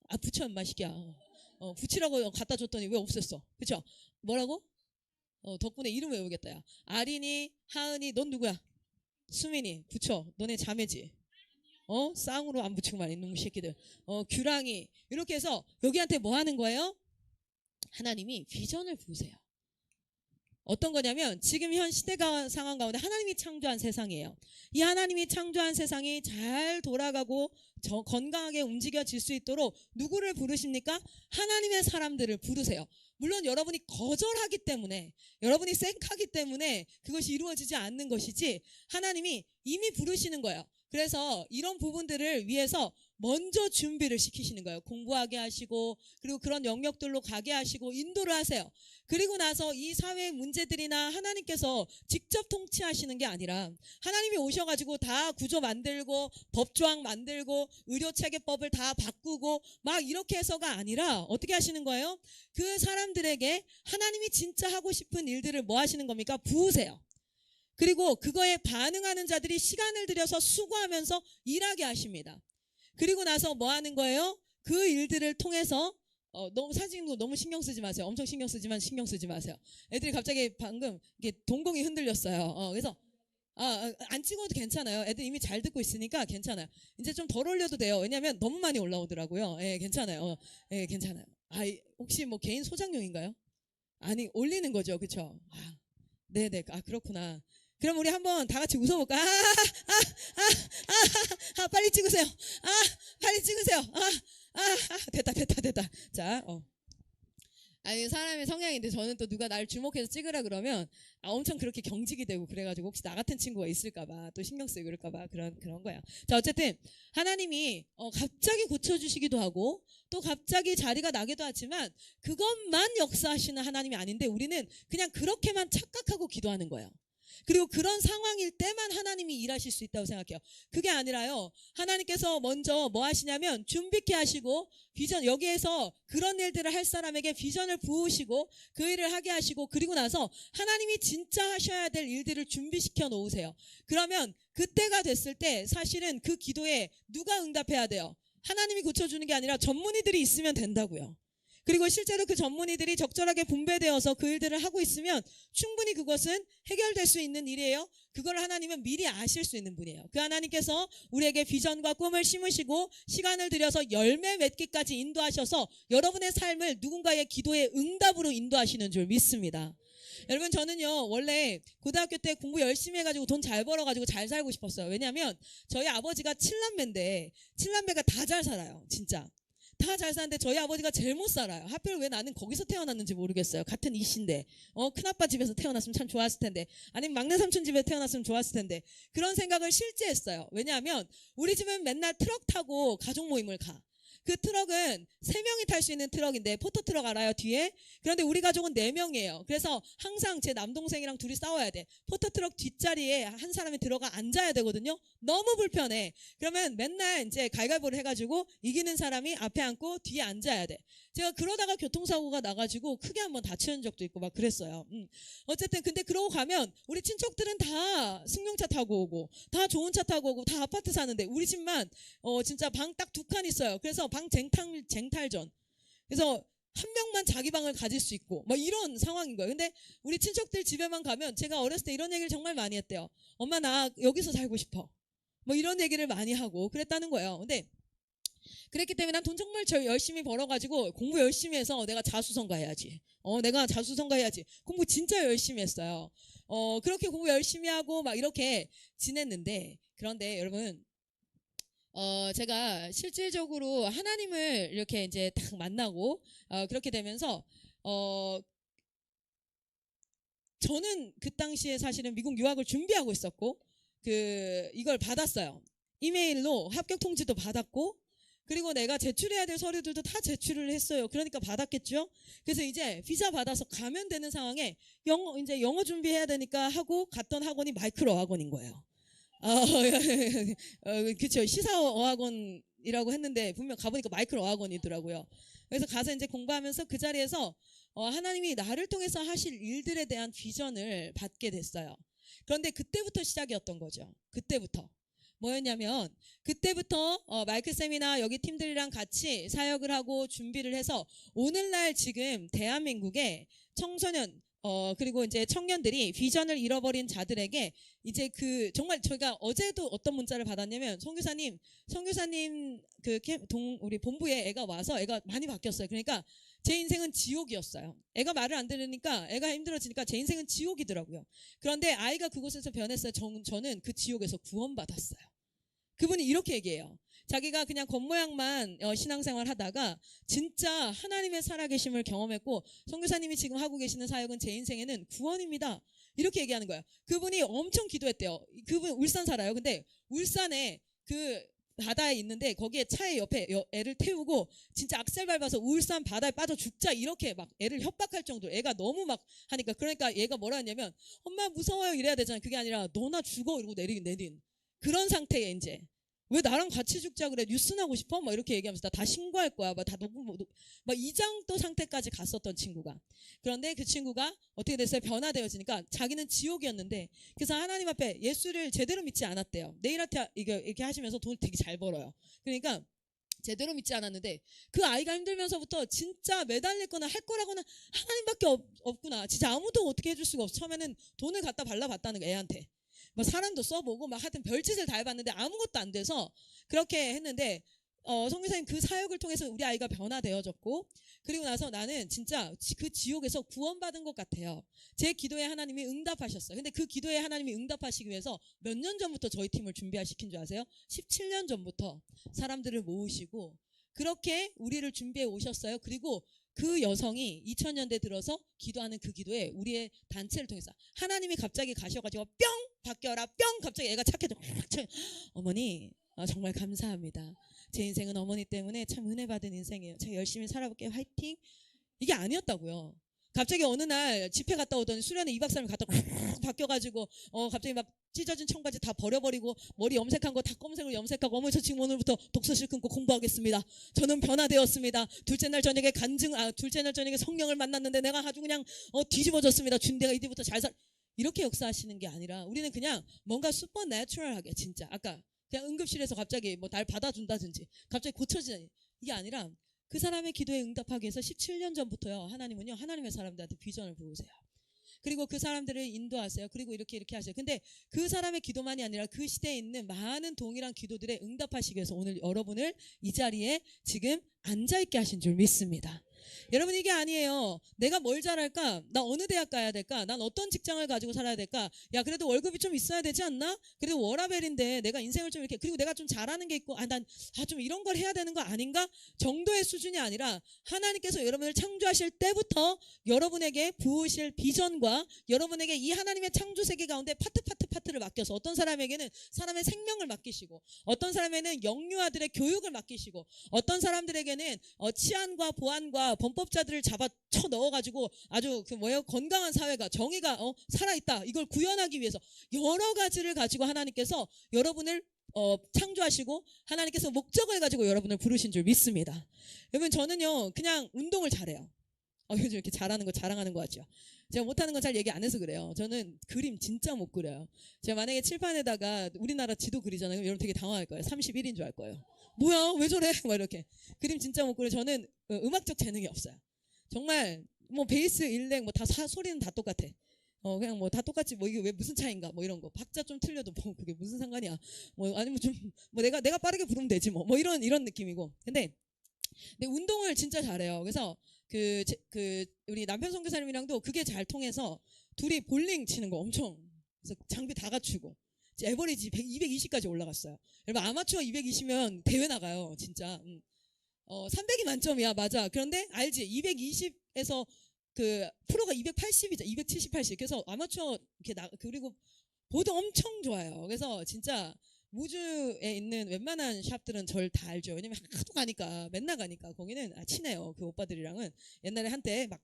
아, 부처 엄마 시기야. 부치라고 갖다 줬더니 왜 없었어? 그쵸? 뭐라고? 덕분에 이름 외우겠다. 야. 아린이, 하은이, 넌 누구야? 수민이, 부처. 너네 자매지? 쌍으로 안 붙이고 말이야, 이놈의 새끼들. 규랑이. 이렇게 해서 여기한테 뭐 하는 거예요? 하나님이 비전을 부으세요. 어떤 거냐면 지금 현 시대가 상황 가운데 하나님이 창조한 세상이에요. 이 하나님이 창조한 세상이 잘 돌아가고 건강하게 움직여질 수 있도록 누구를 부르십니까? 하나님의 사람들을 부르세요. 물론 여러분이 거절하기 때문에 여러분이 쌩하기 때문에 그것이 이루어지지 않는 것이지 하나님이 이미 부르시는 거예요. 그래서 이런 부분들을 위해서 먼저 준비를 시키시는 거예요. 공부하게 하시고 그리고 그런 영역들로 가게 하시고 인도를 하세요. 그리고 나서 이 사회의 문제들이나 하나님께서 직접 통치하시는 게 아니라 하나님이 오셔가지고 다 구조 만들고 법조항 만들고 의료체계법을 다 바꾸고 막 이렇게 해서가 아니라 어떻게 하시는 거예요? 그 사람들에게 하나님이 진짜 하고 싶은 일들을 뭐 하시는 겁니까? 부으세요. 그리고 그거에 반응하는 자들이 시간을 들여서 수고하면서 일하게 하십니다. 그리고 나서 뭐 하는 거예요? 그 일들을 통해서 너무 사진 너무 신경 쓰지 마세요. 엄청 신경 쓰지만 신경 쓰지 마세요. 애들이 갑자기 방금 이게 동공이 흔들렸어요. 그래서 안 찍어도 괜찮아요. 애들 이미 잘 듣고 있으니까 괜찮아요. 이제 좀 덜 올려도 돼요. 왜냐하면 너무 많이 올라오더라고요. 예, 괜찮아요. 예, 괜찮아요. 혹시 뭐 개인 소장용인가요? 아니, 올리는 거죠, 그렇죠? 네네. 그렇구나. 그럼 우리 한번 다 같이 웃어볼까? 빨리 찍으세요. 빨리 찍으세요. 됐다. 자, 사람의 성향인데 저는 또 누가 날 주목해서 찍으라 그러면 엄청 그렇게 경직이 되고 그래가지고 혹시 나 같은 친구가 있을까봐 또 신경 쓰고 그럴까봐 그런 거야. 자, 어쨌든 하나님이 갑자기 고쳐주시기도 하고 또 갑자기 자리가 나기도 하지만 그것만 역사하시는 하나님이 아닌데 우리는 그냥 그렇게만 착각하고 기도하는 거예요. 그리고 그런 상황일 때만 하나님이 일하실 수 있다고 생각해요. 그게 아니라요. 하나님께서 먼저 뭐 하시냐면 준비케 하시고 비전 여기에서 그런 일들을 할 사람에게 비전을 부으시고 그 일을 하게 하시고 그리고 나서 하나님이 진짜 하셔야 될 일들을 준비시켜 놓으세요. 그러면 그때가 됐을 때 사실은 그 기도에 누가 응답해야 돼요? 하나님이 고쳐주는 게 아니라 전문의들이 있으면 된다고요. 그리고 실제로 그 전문의들이 적절하게 분배되어서 그 일들을 하고 있으면 충분히 그것은 해결될 수 있는 일이에요. 그걸 하나님은 미리 아실 수 있는 분이에요. 그 하나님께서 우리에게 비전과 꿈을 심으시고 시간을 들여서 열매 맺기까지 인도하셔서 여러분의 삶을 누군가의 기도의 응답으로 인도하시는 줄 믿습니다. 여러분 저는요 원래 고등학교 때 공부 열심히 해가지고 돈 잘 벌어가지고 잘 살고 싶었어요. 왜냐하면 저희 아버지가 7남매인데 7남매가 다 잘 살아요. 진짜. 다 잘 사는데 저희 아버지가 제일 못 살아요. 하필 왜 나는 거기서 태어났는지 모르겠어요. 같은 이씨인데 큰아빠 집에서 태어났으면 참 좋았을 텐데 아니면 막내 삼촌 집에서 태어났으면 좋았을 텐데 그런 생각을 실제 했어요. 왜냐하면 우리 집은 맨날 트럭 타고 가족 모임을 가. 그 트럭은 3명이 탈 수 있는 트럭인데 포토트럭 알아요 뒤에? 그런데 우리 가족은 4명이에요. 그래서 항상 제 남동생이랑 둘이 싸워야 돼. 포토트럭 뒷자리에 한 사람이 들어가 앉아야 되거든요. 너무 불편해. 그러면 맨날 이제 갈갈보를 해가지고 이기는 사람이 앞에 앉고 뒤에 앉아야 돼. 제가 그러다가 교통사고가 나가지고 크게 한번 다치는 적도 있고 막 그랬어요. 어쨌든 근데 그러고 가면 우리 친척들은 다 승용차 타고 오고 다 좋은 차 타고 오고 다 아파트 사는데 우리 집만 진짜 방 딱 2칸 있어요. 그래서 방 쟁탈전. 그래서 한 명만 자기 방을 가질 수 있고 막 이런 상황인 거예요. 근데 우리 친척들 집에만 가면 제가 어렸을 때 이런 얘기를 정말 많이 했대요. 엄마 나 여기서 살고 싶어. 뭐 이런 얘기를 많이 하고 그랬다는 거예요. 근데 그랬기 때문에 난 돈 정말 열심히 벌어가지고 공부 열심히 해서 내가 자수성가 해야지. 내가 자수성가 해야지. 공부 진짜 열심히 했어요. 그렇게 공부 열심히 하고 막 이렇게 지냈는데 그런데 여러분 제가 실질적으로 하나님을 이렇게 이제 딱 만나고 그렇게 되면서 저는 그 당시에 사실은 미국 유학을 준비하고 있었고 이걸 받았어요. 이메일로 합격 통지도 받았고 그리고 내가 제출해야 될 서류들도 다 제출을 했어요. 그러니까 받았겠죠? 그래서 이제 비자 받아서 가면 되는 상황에 이제 영어 준비해야 되니까 하고 갔던 학원이 마이크로 어학원인 거예요. 그쵸. 시사 어학원이라고 했는데 분명 가보니까 마이크로 어학원이더라고요. 그래서 가서 이제 공부하면서 그 자리에서 하나님이 나를 통해서 하실 일들에 대한 비전을 받게 됐어요. 그런데 그때부터 시작이었던 거죠. 그때부터. 뭐였냐면 그때부터 마이크 쌤이나 여기 팀들이랑 같이 사역을 하고 준비를 해서 오늘날 지금 대한민국의 청소년 그리고 이제 청년들이 비전을 잃어버린 자들에게 이제 정말 저희가 어제도 어떤 문자를 받았냐면 선교사님 우리 본부에 애가 와서 애가 많이 바뀌었어요. 그러니까 제 인생은 지옥이었어요. 애가 말을 안 들으니까 애가 힘들어지니까 제 인생은 지옥이더라고요. 그런데 아이가 그곳에서 변했어요. 저는 그 지옥에서 구원받았어요. 그분이 이렇게 얘기해요. 자기가 그냥 겉모양만 신앙생활 하다가 진짜 하나님의 살아계심을 경험했고 선교사님이 지금 하고 계시는 사역은 제 인생에는 구원입니다. 이렇게 얘기하는 거예요. 그분이 엄청 기도했대요. 그분 울산 살아요. 근데 울산에 그 바다에 있는데 거기에 차에 옆에 애를 태우고 진짜 악셀 밟아서 울산 바다에 빠져 죽자 이렇게 막 애를 협박할 정도로 애가 너무 막 하니까 그러니까 얘가 뭐라 했냐면 엄마 무서워요 이래야 되잖아요. 그게 아니라 너나 죽어 이러고 내린 그런 상태에 이제 왜 나랑 같이 죽자 그래 뉴스 나고 싶어? 막 이렇게 얘기하면서 나 다 신고할 거야. 막 다 막 이 정도 상태까지 갔었던 친구가. 그런데 그 친구가 어떻게 됐어요? 변화되어지니까 자기는 지옥이었는데 그래서 하나님 앞에 예수를 제대로 믿지 않았대요. 네일 아트 이렇게 하시면서 돈을 되게 잘 벌어요. 그러니까 제대로 믿지 않았는데 그 아이가 힘들면서부터 진짜 매달릴 거나 할 거라고는 하나님밖에 없구나. 진짜 아무도 어떻게 해줄 수가 없어. 처음에는 돈을 갖다 발라봤다는 거 애한테. 뭐 사람도 써보고 막 하여튼 별짓을 다 해봤는데 아무것도 안 돼서 그렇게 했는데 선교사님 그 사역을 통해서 우리 아이가 변화되어졌고 그리고 나서 나는 진짜 그 지옥에서 구원받은 것 같아요. 제 기도에 하나님이 응답하셨어요. 근데 그 기도에 하나님이 응답하시기 위해서 몇 년 전부터 저희 팀을 준비시킨 줄 아세요? 17년 전부터 사람들을 모으시고 그렇게 우리를 준비해 오셨어요. 그리고 그 여성이 2000년대 들어서 기도하는 그 기도에 우리의 단체를 통해서 하나님이 갑자기 가셔가지고 뿅 바뀌어라 뿅 갑자기 애가 착해져. 어머니 정말 감사합니다. 제 인생은 어머니 때문에 참 은혜 받은 인생이에요. 제가 열심히 살아볼게요. 화이팅. 이게 아니었다고요. 갑자기 어느 날 집회 갔다 오더니 수련회 2박 3일 갔다 바뀌어가지고 갑자기 막 찢어진 청바지 다 버려버리고 머리 염색한 거 다 검은색으로 염색하고 어머니 저 지금 오늘부터 독서실 끊고 공부하겠습니다. 저는 변화되었습니다. 둘째 날 저녁에 성령을 만났는데 내가 아주 그냥 뒤집어졌습니다. 내가 이제부터 잘 이렇게 역사하시는 게 아니라 우리는 그냥 뭔가 슈퍼내추럴하게 진짜 아까 그냥 응급실에서 갑자기 뭐 날 받아준다든지 갑자기 고쳐지는 이게 아니라 그 사람의 기도에 응답하기 위해서 17년 전부터요. 하나님은요. 하나님의 사람들한테 비전을 부으세요. 그리고 그 사람들을 인도하세요. 그리고 이렇게 하세요. 근데 그 사람의 기도만이 아니라 그 시대에 있는 많은 동일한 기도들에 응답하시기 위해서 오늘 여러분을 이 자리에 지금 앉아있게 하신 줄 믿습니다. 여러분 이게 아니에요. 내가 뭘 잘할까? 나 어느 대학 가야 될까? 난 어떤 직장을 가지고 살아야 될까? 야 그래도 월급이 좀 있어야 되지 않나? 그래도 워라벨인데 내가 인생을 좀 이렇게 그리고 내가 좀 잘하는 게 있고 좀 이런 걸 해야 되는 거 아닌가? 정도의 수준이 아니라 하나님께서 여러분을 창조하실 때부터 여러분에게 부으실 비전과 여러분에게 이 하나님의 창조 세계 가운데 파트를 맡겨서 어떤 사람에게는 사람의 생명을 맡기시고 어떤 사람에게는 영유아들의 교육을 맡기시고 어떤 사람들에게는 치안과 보안과 범법자들을 잡아 쳐 넣어가지고 아주 건강한 사회가 정의가 살아있다 이걸 구현하기 위해서 여러 가지를 가지고 하나님께서 여러분을 창조하시고 하나님께서 목적을 가지고 여러분을 부르신 줄 믿습니다. 여러분 저는요 그냥 운동을 잘해요. 요즘 이렇게 잘하는 거 자랑하는 거 같죠. 제가 못하는 건 잘 얘기 안 해서 그래요. 저는 그림 진짜 못 그려요. 제가 만약에 칠판에다가 우리나라 지도 그리잖아요. 그럼 여러분 되게 당황할 거예요. 31인 줄 알 거예요. 뭐야 왜 저래? 막 이렇게 그림 진짜 못 그려요. 저는 음악적 재능이 없어요. 정말 뭐 베이스 일렉 뭐 다 소리는 다 똑같아. 그냥 뭐 다 똑같지 뭐 이게 왜 무슨 차이인가 뭐 이런 거 박자 좀 틀려도 뭐 그게 무슨 상관이야. 뭐 아니면 좀 뭐 내가 빠르게 부르면 되지 뭐 이런 느낌이고. 근데 운동을 진짜 잘해요. 그래서 우리 남편 선교사님이랑도 그게 잘 통해서 둘이 볼링 치는 거 엄청 그래서 장비 다 갖추고 에버리지 220까지 올라갔어요. 여러분 아마추어 220이면 대회 나가요. 진짜 300이 만점이야. 맞아. 그런데 알지 220에서 그 프로가 280이죠. 270, 80. 그래서 아마추어 이렇게 그리고 보드 엄청 좋아요. 그래서 진짜 무주에 있는 웬만한 샵들은 절 다 알죠. 왜냐면 하도 가니까 맨날 가니까 거기는 친해요. 그 오빠들이랑은 옛날에 한때 막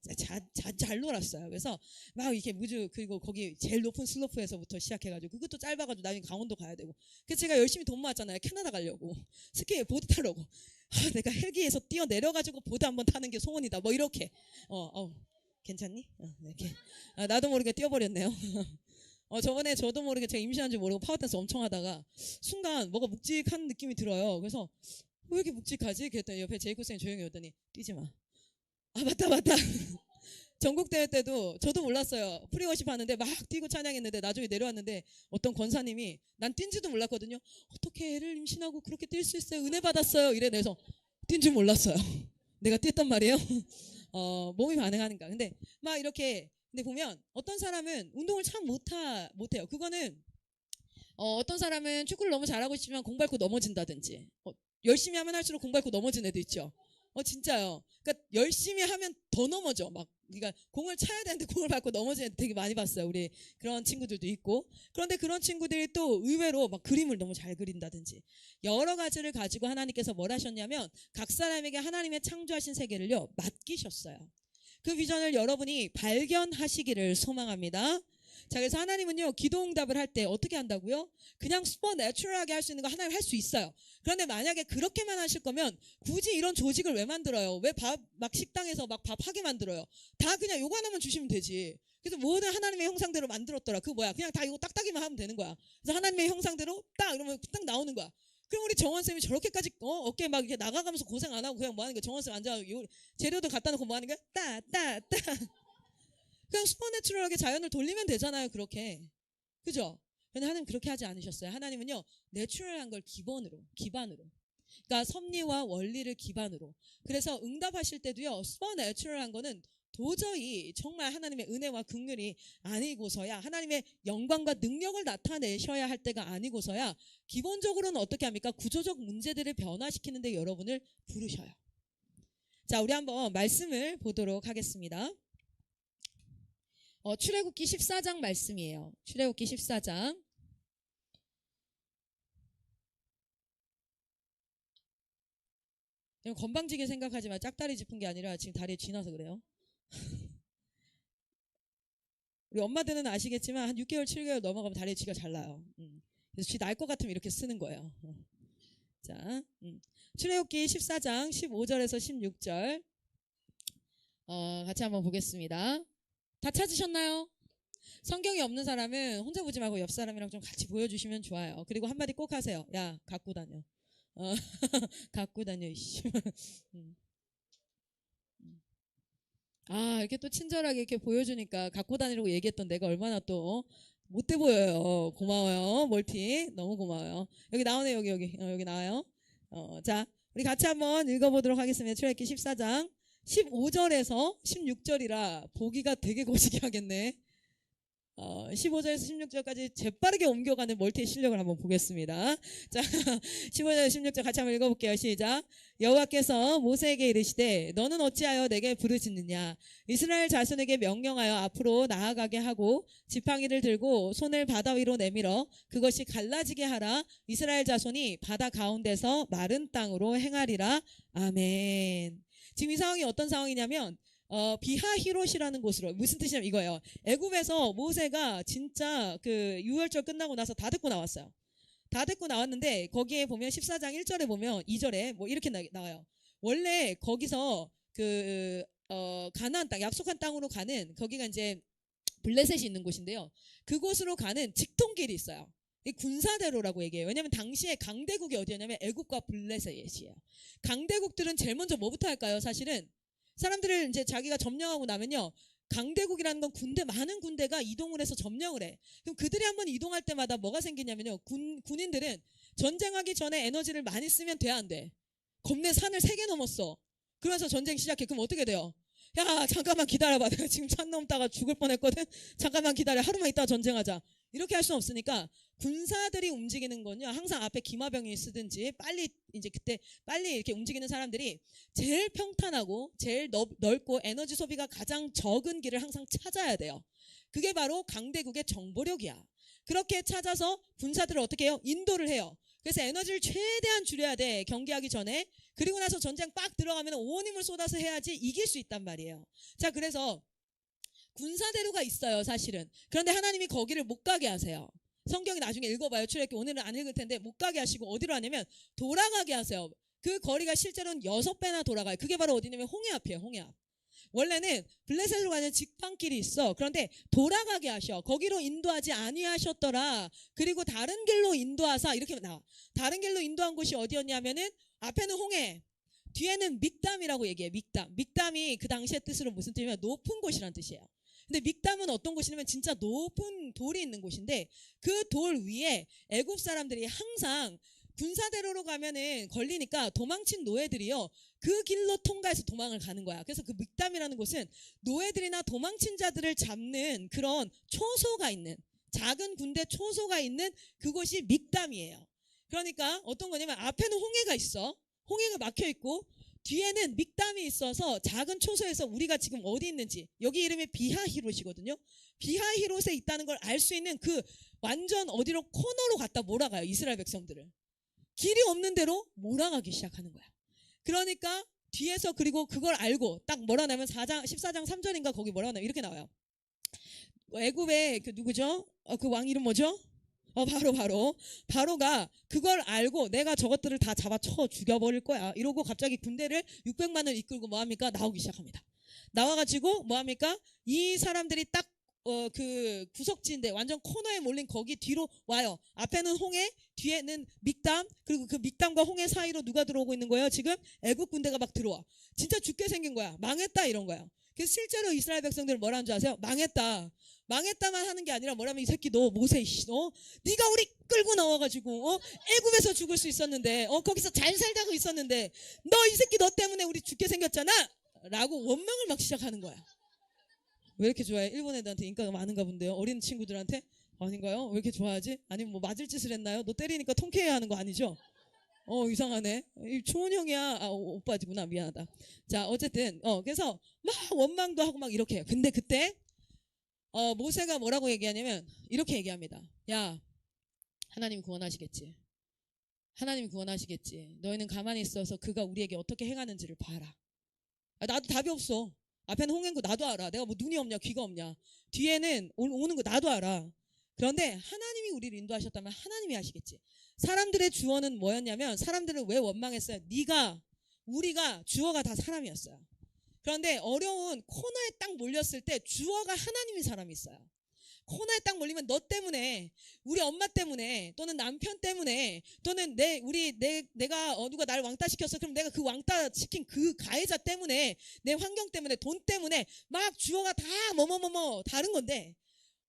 잘 놀았어요. 그래서 막 이렇게 무주 그리고 거기 제일 높은 슬로프에서부터 시작해가지고 그것도 짧아가지고 나중에 강원도 가야 되고. 그래서 제가 열심히 돈 모았잖아요. 캐나다 가려고 스키 보드 타려고. 내가 헬기에서 뛰어 내려가지고 보드 한번 타는 게 소원이다. 뭐 이렇게. 괜찮니? 네, 이렇게. 나도 모르게 뛰어버렸네요. 저번에 저도 모르게 제가 임신한 줄 모르고 파워댄스 엄청 하다가 순간 뭐가 묵직한 느낌이 들어요. 그래서 왜 이렇게 묵직하지? 그랬더니 옆에 제이코 쌤이 조용히 오더니 뛰지 마. 맞다. 전국대회 때도 저도 몰랐어요. 프리워십 하는데 막 뛰고 찬양했는데 나중에 내려왔는데 어떤 권사님이 난 뛴지도 몰랐거든요. 어떻게 애를 임신하고 그렇게 뛸 수 있어요? 은혜 받았어요. 이래. 그래서 뛴 줄 몰랐어요. 내가 뛰었단 말이에요. 몸이 반응하는가. 근데 막 이렇게 근데 보면 어떤 사람은 운동을 참 못해요. 그거는 어떤 사람은 축구를 너무 잘하고 싶지만 공 밟고 넘어진다든지 열심히 하면 할수록 공 밟고 넘어지는 애도 있죠. 진짜요. 그러니까 열심히 하면 더 넘어져. 막 그러니까 공을 차야 되는데 공을 밟고 넘어지는 애도 되게 많이 봤어요. 우리 그런 친구들도 있고. 그런데 그런 친구들이 또 의외로 막 그림을 너무 잘 그린다든지 여러 가지를 가지고 하나님께서 뭘 하셨냐면 각 사람에게 하나님의 창조하신 세계를요 맡기셨어요. 그 비전을 여러분이 발견하시기를 소망합니다. 자, 그래서 하나님은요 기도응답을 할 때 어떻게 한다고요? 그냥 슈퍼내추럴하게 할 수 있는 거 하나님 할 수 있어요. 그런데 만약에 그렇게만 하실 거면 굳이 이런 조직을 왜 만들어요? 왜 막 식당에서 막 밥 하게 만들어요? 다 그냥 요거 하나만 주시면 되지. 그래서 모든 하나님의 형상대로 만들었더라. 그 뭐야? 그냥 다 이거 딱딱이만 하면 되는 거야. 그래서 하나님의 형상대로 딱 이러면 딱 나오는 거야. 그럼 우리 정원쌤이 저렇게까지 어깨 막 이렇게 나가가면서 고생 안 하고 그냥 뭐 하는 거야? 정원쌤 앉아 재료도 갖다 놓고 뭐 하는 거야? 따 그냥 슈퍼내추럴하게 자연을 돌리면 되잖아요. 그렇게. 그죠? 근데 하나님 그렇게 하지 않으셨어요. 하나님은요 내추럴한 걸 기반으로 그러니까 섭리와 원리를 기반으로. 그래서 응답하실 때도요 슈퍼내추럴한 거는 도저히 정말 하나님의 은혜와 긍휼이 아니고서야 하나님의 영광과 능력을 나타내셔야 할 때가 아니고서야 기본적으로는 어떻게 합니까? 구조적 문제들을 변화시키는데 여러분을 부르셔요. 자, 우리 한번 말씀을 보도록 하겠습니다. 출애굽기 14장 말씀이에요. 출애굽기 14장. 건방지게 생각하지 마. 짝다리 짚은 게 아니라 지금 다리에 쥐나서 그래요. 우리 엄마들은 아시겠지만 한 6개월, 7개월 넘어가면 다리에 쥐가 잘 나요. 그래서 쥐 날 것 같으면 이렇게 쓰는 거예요. 자, 출애굽기 14장 15절에서 16절 같이 한번 보겠습니다. 다 찾으셨나요? 성경이 없는 사람은 혼자 보지 말고 옆 사람이랑 좀 같이 보여주시면 좋아요. 그리고 한마디 꼭 하세요. 야, 갖고 다녀. 갖고 다녀. 이씨. 이렇게 또 친절하게 이렇게 보여주니까 갖고 다니라고 얘기했던 내가 얼마나 또 못돼 보여요. 고마워요. 멀티. 너무 고마워요. 여기 나오네. 여기 나와요. 자, 우리 같이 한번 읽어보도록 하겠습니다. 출애굽기 14장 15절에서 16절이라 보기가 되게 거시기 하겠네. 15절에서 16절까지 재빠르게 옮겨가는 멀티의 실력을 한번 보겠습니다. 자, 15절에서 16절 같이 한번 읽어볼게요. 시작. 여호와께서 모세에게 이르시되 너는 어찌하여 내게 부르짖느냐? 이스라엘 자손에게 명령하여 앞으로 나아가게 하고 지팡이를 들고 손을 바다 위로 내밀어 그것이 갈라지게 하라. 이스라엘 자손이 바다 가운데서 마른 땅으로 행하리라. 아멘. 지금 이 상황이 어떤 상황이냐면 비하히롯이라는 곳으로 무슨 뜻이냐면 이거예요. 애굽에서 모세가 진짜 그 유월절 끝나고 나서 다 듣고 나왔어요. 다 듣고 나왔는데 거기에 보면 14장 1절에 보면 2절에 뭐 이렇게 나와요. 원래 거기서 그 가나안 땅 약속한 땅으로 가는 거기가 이제 블레셋이 있는 곳인데요. 그곳으로 가는 직통길이 있어요. 이 군사대로라고 얘기해요. 왜냐하면 당시에 강대국이 어디였냐면 애굽과 블레셋이에요. 강대국들은 제일 먼저 뭐부터 할까요? 사실은 사람들을 이제 자기가 점령하고 나면요. 강대국이라는 건 많은 군대가 이동을 해서 점령을 해. 그럼 그들이 한번 이동할 때마다 뭐가 생기냐면요. 군인들은 전쟁하기 전에 에너지를 많이 쓰면 돼, 안 돼? 겁내 산을 3개 넘었어. 그러면서 전쟁 시작해. 그럼 어떻게 돼요? 야, 잠깐만 기다려봐. 내가 지금 산 넘다가 죽을 뻔했거든. 잠깐만 기다려. 하루만 있다가 전쟁하자. 이렇게 할 수는 없으니까 군사들이 움직이는 건요. 항상 앞에 기마병이 쓰든지 빨리 이제 그때 빨리 이렇게 움직이는 사람들이 제일 평탄하고 제일 넓고 에너지 소비가 가장 적은 길을 항상 찾아야 돼요. 그게 바로 강대국의 정보력이야. 그렇게 찾아서 군사들을 어떻게 해요? 인도를 해요. 그래서 에너지를 최대한 줄여야 돼. 경기하기 전에. 그리고 나서 전쟁 빡 들어가면 온 힘을 쏟아서 해야지 이길 수 있단 말이에요. 자, 그래서 군사대로가 있어요, 사실은. 그런데 하나님이 거기를 못 가게 하세요. 성경이 나중에 읽어봐요. 출애굽기 오늘은 안 읽을 텐데 못 가게 하시고 어디로 하냐면 돌아가게 하세요. 그 거리가 실제로는 6배나 돌아가요. 그게 바로 어디냐면 홍해 앞이에요. 홍해 앞. 원래는 블레셋으로 가는 직방길이 있어. 그런데 돌아가게 하셔. 거기로 인도하지 아니하셨더라. 그리고 다른 길로 인도하사 이렇게 나와. 다른 길로 인도한 곳이 어디였냐면은 앞에는 홍해, 뒤에는 믹담이라고 얘기해. 믹담. 믹담이 그 당시의 뜻으로 무슨 뜻이냐면 높은 곳이란 뜻이에요. 근데 믹담은 어떤 곳이냐면 진짜 높은 돌이 있는 곳인데 그 돌 위에 애굽 사람들이 항상 군사대로로 가면은 걸리니까 도망친 노예들이요. 그 길로 통과해서 도망을 가는 거야. 그래서 그 믹담이라는 곳은 노예들이나 도망친 자들을 잡는 그런 초소가 있는 작은 군대 초소가 있는 그곳이 믹담이에요. 그러니까 어떤 거냐면 앞에는 홍해가 있어. 홍해가 막혀 있고 뒤에는 믹담이 있어서 작은 초소에서 우리가 지금 어디 있는지 여기 이름이 비하히롯이거든요. 비하히롯에 있다는 걸 알 수 있는 그 완전 어디로 코너로 갖다 몰아가요. 이스라엘 백성들을. 길이 없는 대로 몰아가기 시작하는 거야. 그러니까 뒤에서 그리고 그걸 알고 딱 뭐라 하냐면 14장 3절인가 거기 뭐라 하냐면 이렇게 나와요. 애굽의 그 누구죠? 그 왕 이름 뭐죠? 바로가 그걸 알고 내가 저것들을 다 잡아쳐 죽여버릴 거야. 이러고 갑자기 군대를 600만을 이끌고 뭐합니까? 나오기 시작합니다. 나와가지고 뭐합니까? 이 사람들이 딱 그 구석지인데 완전 코너에 몰린 거기 뒤로 와요. 앞에는 홍해, 뒤에는 믹담, 그리고 그 믹담과 홍해 사이로 누가 들어오고 있는 거예요? 지금 애국 군대가 막 들어와. 진짜 죽게 생긴 거야. 망했다 이런 거야. 그래서 실제로 이스라엘 백성들은 뭐라는 줄 아세요? 망했다. 망했다만 하는 게 아니라 뭐라면 이 새끼 너 모세 네가 우리 끌고 나와가지고 애굽에서 죽을 수 있었는데 거기서 잘 살다가 있었는데 너 이 새끼 너 때문에 우리 죽게 생겼잖아 라고 원망을 막 시작하는 거야. 왜 이렇게 좋아해? 일본 애들한테 인기가 많은가 본데요. 어린 친구들한테 아닌가요? 왜 이렇게 좋아하지? 아니면 뭐 맞을 짓을 했나요? 너 때리니까 통쾌해야 하는 거 아니죠? 이상하네. 초은 형이야. 오빠지구나. 미안하다. 자, 어쨌든 그래서 막 원망도 하고 막 이렇게 해요. 근데 그때 모세가 뭐라고 얘기하냐면 이렇게 얘기합니다. 야, 하나님 구원하시겠지. 하나님이 구원하시겠지. 너희는 가만히 있어서 그가 우리에게 어떻게 행하는지를 봐라. 나도 답이 없어. 앞에는 홍해인 거 나도 알아. 내가 뭐 눈이 없냐 귀가 없냐. 뒤에는 오는 거 나도 알아. 그런데 하나님이 우리를 인도하셨다면 하나님이 하시겠지. 사람들의 주어는 뭐였냐면 사람들은 왜 원망했어요? 우리가 주어가 다 사람이었어요. 그런데 어려운 코너에 딱 몰렸을 때 주어가 하나님인 사람이 있어요. 코너에 딱 몰리면 너 때문에, 우리 엄마 때문에, 또는 남편 때문에, 또는 내가 누가 날 왕따 시켰어. 그럼 내가 그 왕따 시킨 그 가해자 때문에, 내 환경 때문에, 돈 때문에 막 주어가 다 다른 건데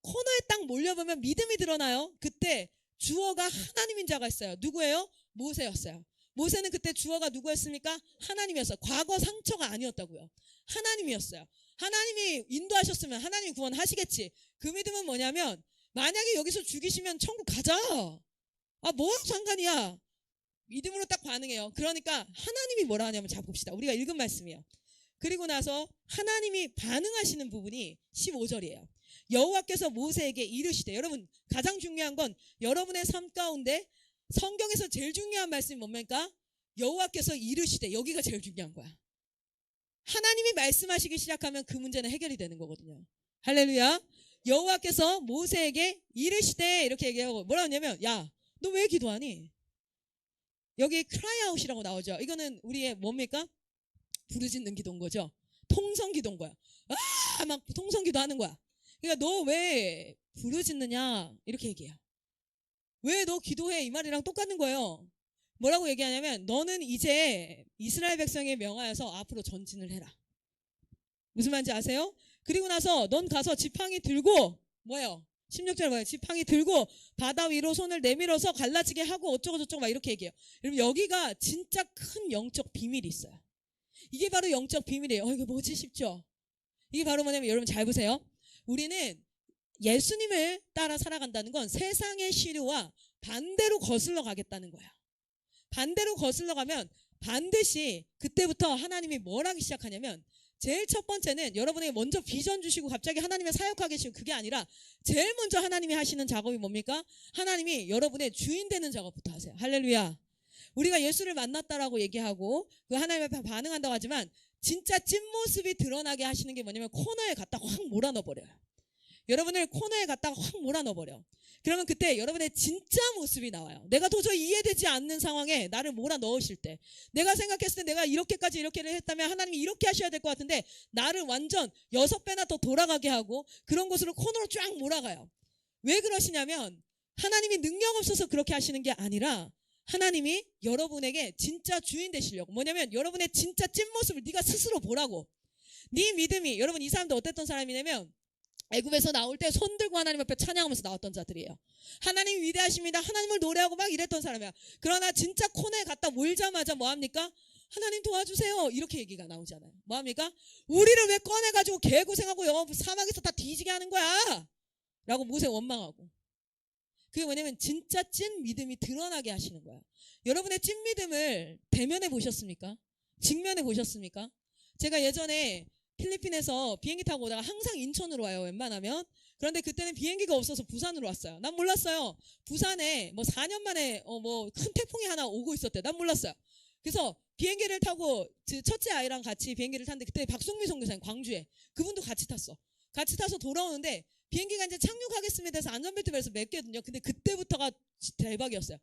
코너에 딱 몰려보면 믿음이 드러나요. 그때 주어가 하나님인 자가 있어요. 누구예요? 모세였어요. 모세는 그때 주어가 누구였습니까? 하나님이었어요. 과거 상처가 아니었다고요. 하나님이었어요. 하나님이 인도하셨으면 하나님이 구원하시겠지. 그 믿음은 뭐냐면 만약에 여기서 죽이시면 천국 가자. 뭐 상관이야. 믿음으로 딱 반응해요. 그러니까 하나님이 뭐라 하냐면 자 봅시다. 우리가 읽은 말씀이에요. 그리고 나서 하나님이 반응하시는 부분이 15절이에요. 여호와께서 모세에게 이르시되, 여러분 가장 중요한 건 여러분의 삶 가운데 성경에서 제일 중요한 말씀이 뭡니까? 여호와께서 이르시되, 여기가 제일 중요한 거야. 하나님이 말씀하시기 시작하면 그 문제는 해결이 되는 거거든요. 할렐루야. 여호와께서 모세에게 이르시되 이렇게 얘기하고 뭐라 하냐면 야, 너 왜 기도하니? 여기 크라이아웃이라고 나오죠. 이거는 우리의 뭡니까? 부르짖는 기도인 거죠. 통성 기도인 거야. 막 통성 기도하는 거야. 그러니까 너 왜 부르짖느냐 이렇게 얘기해요. 왜 너 기도해 이 말이랑 똑같은 거예요. 뭐라고 얘기하냐면 너는 이제 이스라엘 백성에 명하여서 앞으로 전진을 해라. 무슨 말인지 아세요? 그리고 나서 넌 가서 지팡이 들고 뭐예요? 16절 뭐예요? 지팡이 들고 바다 위로 손을 내밀어서 갈라지게 하고 어쩌고 저쩌고 막 이렇게 얘기해요. 여러분 여기가 진짜 큰 영적 비밀이 있어요. 이게 바로 영적 비밀이에요. 이게 뭐지 싶죠? 이게 바로 뭐냐면 여러분 잘 보세요. 우리는 예수님을 따라 살아간다는 건 세상의 시류와 반대로 거슬러 가겠다는 거예요. 반대로 거슬러 가면 반드시 그때부터 하나님이 뭘 하기 시작하냐면 제일 첫 번째는 여러분에게 먼저 비전 주시고 갑자기 하나님의 사역하게 하시고 그게 아니라 제일 먼저 하나님이 하시는 작업이 뭡니까? 하나님이 여러분의 주인 되는 작업부터 하세요. 할렐루야. 우리가 예수를 만났다라고 얘기하고 그 하나님 앞에 반응한다고 하지만 진짜 찐모습이 드러나게 하시는 게 뭐냐면 코너에 갖다 확 몰아넣어버려요. 여러분을 코너에 갖다가 확 몰아넣어버려. 그러면 그때 여러분의 진짜 모습이 나와요. 내가 도저히 이해되지 않는 상황에 나를 몰아넣으실 때, 내가 생각했을 때 내가 이렇게까지 이렇게를 했다면 하나님이 이렇게 하셔야 될 것 같은데 나를 완전 6배나 더 돌아가게 하고 그런 곳으로 코너로 쫙 몰아가요. 왜 그러시냐면 하나님이 능력 없어서 그렇게 하시는 게 아니라 하나님이 여러분에게 진짜 주인 되시려고. 뭐냐면 여러분의 진짜 찐모습을 네가 스스로 보라고. 네 믿음이, 여러분 이 사람도 어땠던 사람이냐면 애굽에서 나올 때 손 들고 하나님 앞에 찬양하면서 나왔던 자들이에요. 하나님 위대하십니다. 하나님을 노래하고 막 이랬던 사람이야. 그러나 진짜 코너에 갖다 몰자마자 뭐합니까? 하나님 도와주세요. 이렇게 얘기가 나오잖아요. 뭐합니까? 우리를 왜 꺼내가지고 개고생하고 사막에서 다 뒤지게 하는 거야? 라고 모세 원망하고. 그게 뭐냐면 진짜 찐 믿음이 드러나게 하시는 거야. 여러분의 찐 믿음을 대면해 보셨습니까? 직면해 보셨습니까? 제가 예전에 필리핀에서 비행기 타고 오다가 항상 인천으로 와요, 웬만하면. 그런데 그때는 비행기가 없어서 부산으로 왔어요. 난 몰랐어요. 부산에 뭐 4년 만에 뭐 큰 태풍이 하나 오고 있었대. 난 몰랐어요. 그래서 비행기를 타고 첫째 아이랑 같이 비행기를 탔는데 그때 박송미 선교사님 광주에 그분도 같이 탔어. 같이 타서 돌아오는데 비행기가 이제 착륙하겠습니다 해서 안전벨트 매서 맸거든요. 근데 그때부터가 대박이었어요.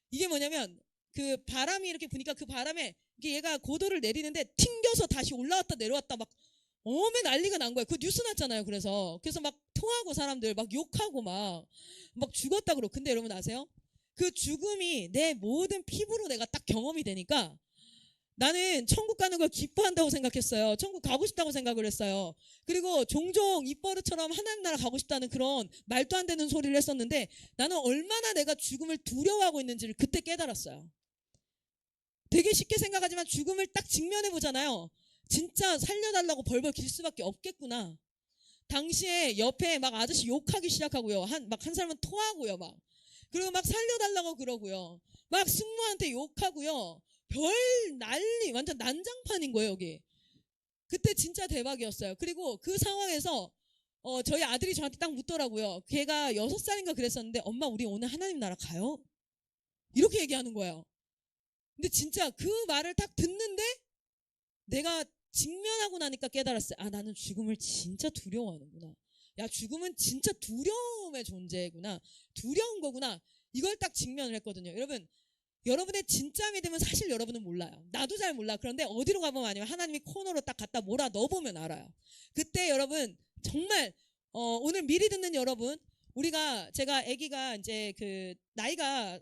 이게 뭐냐면 그 바람이 이렇게 부니까 그 바람에 얘가 고도를 내리는데 튕겨서 다시 올라왔다 내려왔다 막 어메 난리가 난 거예요. 그 뉴스 났잖아요. 그래서 막 토하고 사람들 막 욕하고 막 죽었다 그러고. 근데 여러분 아세요? 그 죽음이 내 모든 피부로 내가 딱 경험이 되니까 나는 천국 가는 걸 기뻐한다고 생각했어요. 천국 가고 싶다고 생각을 했어요. 그리고 종종 입버릇처럼 하나님 나라 가고 싶다는 그런 말도 안 되는 소리를 했었는데 나는 얼마나 내가 죽음을 두려워하고 있는지를 그때 깨달았어요. 되게 쉽게 생각하지만 죽음을 딱 직면해 보잖아요. 진짜 살려달라고 벌벌 길 수밖에 없겠구나. 당시에 옆에 막 아저씨 욕하기 시작하고요. 한 사람은 토하고요. 그리고 막 살려달라고 그러고요. 막 승무한테 욕하고요. 별 난리, 완전 난장판인 거예요, 여기. 그때 진짜 대박이었어요. 그리고 그 상황에서 저희 아들이 저한테 딱 묻더라고요. 걔가 6살인가 그랬었는데 엄마 우리 오늘 하나님 나라 가요? 이렇게 얘기하는 거예요. 근데 진짜 그 말을 딱 듣는데 내가 직면하고 나니까 깨달았어요. 아, 나는 죽음을 진짜 두려워하는구나. 야, 죽음은 진짜 두려움의 존재구나. 두려운 거구나. 이걸 딱 직면을 했거든요. 여러분의 진짜 믿음은 사실 여러분은 몰라요. 나도 잘 몰라. 그런데 어디로 가보면 아니면 하나님이 코너로 딱 갖다 몰아 넣어보면 알아요. 그때 여러분 정말 오늘 미리 듣는 여러분, 제가 아기가 이제 그 나이가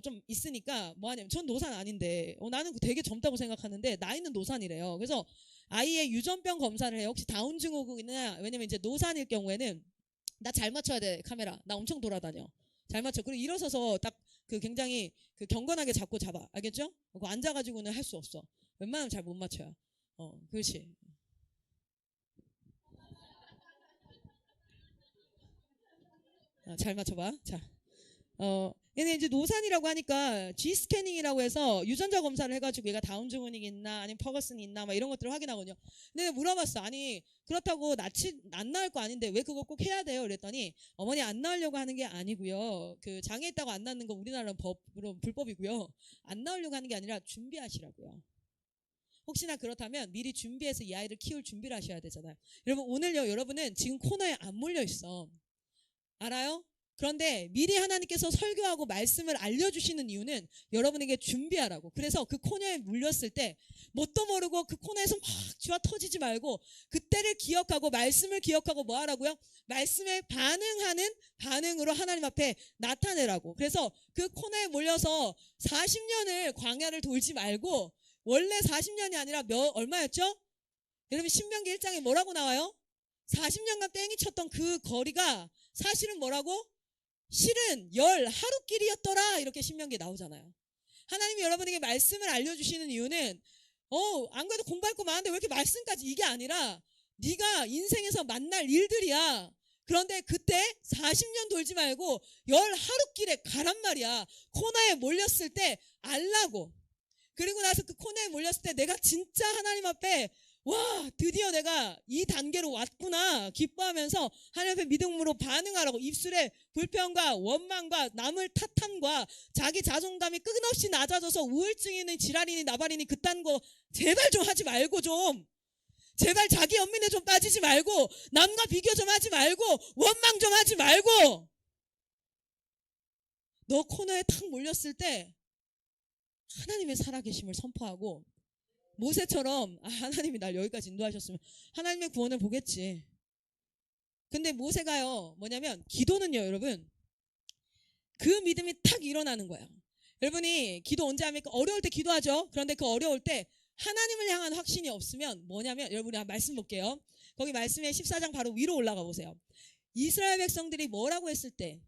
좀 있으니까 뭐 하냐면 전 노산 아닌데 나는 되게 젊다고 생각하는데 나이는 노산이래요. 그래서 아이의 유전병 검사를 해요. 혹시 다운 증후군이냐? 왜냐면 이제 노산일 경우에는 나 잘 맞춰야 돼. 카메라 나 엄청 돌아다녀. 잘 맞춰. 그리고 일어서서 딱 그 굉장히 그 경건하게 잡아. 알겠죠? 그거 앉아가지고는 할 수 없어. 웬만하면 잘 못 맞춰요. 그렇지. 잘 맞춰봐. 자, 얘는 이제 노산이라고 하니까 G 스캐닝이라고 해서 유전자 검사를 해가지고 얘가 다운 증후군이 있나 아니면 퍼거슨이 있나 막 이런 것들을 확인하거든요. 근데 물어봤어. 아니 그렇다고 안 낳을 거 아닌데 왜 그거 꼭 해야 돼요? 그랬더니 어머니 안 낳으려고 하는 게 아니고요. 그 장애 있다고 안 낳는 거 우리나라는 법으로 불법이고요. 안 낳으려고 하는 게 아니라 준비하시라고요. 혹시나 그렇다면 미리 준비해서 이 아이를 키울 준비를 하셔야 되잖아요. 여러분 오늘요 여러분은 지금 코너에 안 몰려 있어. 알아요? 그런데 미리 하나님께서 설교하고 말씀을 알려주시는 이유는 여러분에게 준비하라고. 그래서 그 코너에 물렸을 때 뭣도 모르고 그 코너에서 막 쥐와 터지지 말고 그때를 기억하고 말씀을 기억하고 뭐 하라고요? 말씀에 반응하는 반응으로 하나님 앞에 나타내라고. 그래서 그 코너에 몰려서 40년을 광야를 돌지 말고 원래 40년이 아니라 얼마였죠? 여러분 신명기 1장에 뭐라고 나와요? 40년간 땡이 쳤던 그 거리가 사실은 뭐라고? 실은 10하루길이었더라 이렇게 신명기에 나오잖아요. 하나님이 여러분에게 말씀을 알려주시는 이유는 안 그래도 공부할 거 많은데 왜 이렇게 말씀까지 이게 아니라 네가 인생에서 만날 일들이야. 그런데 그때 40년 돌지 말고 10하루길에 가란 말이야. 코너에 몰렸을 때 알라고. 그리고 나서 그 코너에 몰렸을 때 내가 진짜 하나님 앞에 와, 드디어 내가 이 단계로 왔구나 기뻐하면서 하나님 앞에 믿음으로 반응하라고 입술에 불평과 원망과 남을 탓함과 자기 자존감이 끊임없이 낮아져서 우울증이니 질환이니 나발이니 그딴 거 제발 좀 하지 말고 좀 제발 자기 연민에 좀 빠지지 말고 남과 비교 좀 하지 말고 원망 좀 하지 말고 너 코너에 탁 몰렸을 때 하나님의 살아계심을 선포하고 모세처럼 하나님이 날 여기까지 인도하셨으면 하나님의 구원을 보겠지. 근데 모세가요 뭐냐면 기도는요 여러분 그 믿음이 탁 일어나는 거예요. 여러분이 기도 언제 합니까? 어려울 때 기도하죠. 그런데 그 어려울 때 하나님을 향한 확신이 없으면 뭐냐면 여러분이 한 말씀 볼게요. 거기 말씀에 14장 바로 위로 올라가 보세요. 이스라엘 백성들이 뭐라고 했을 때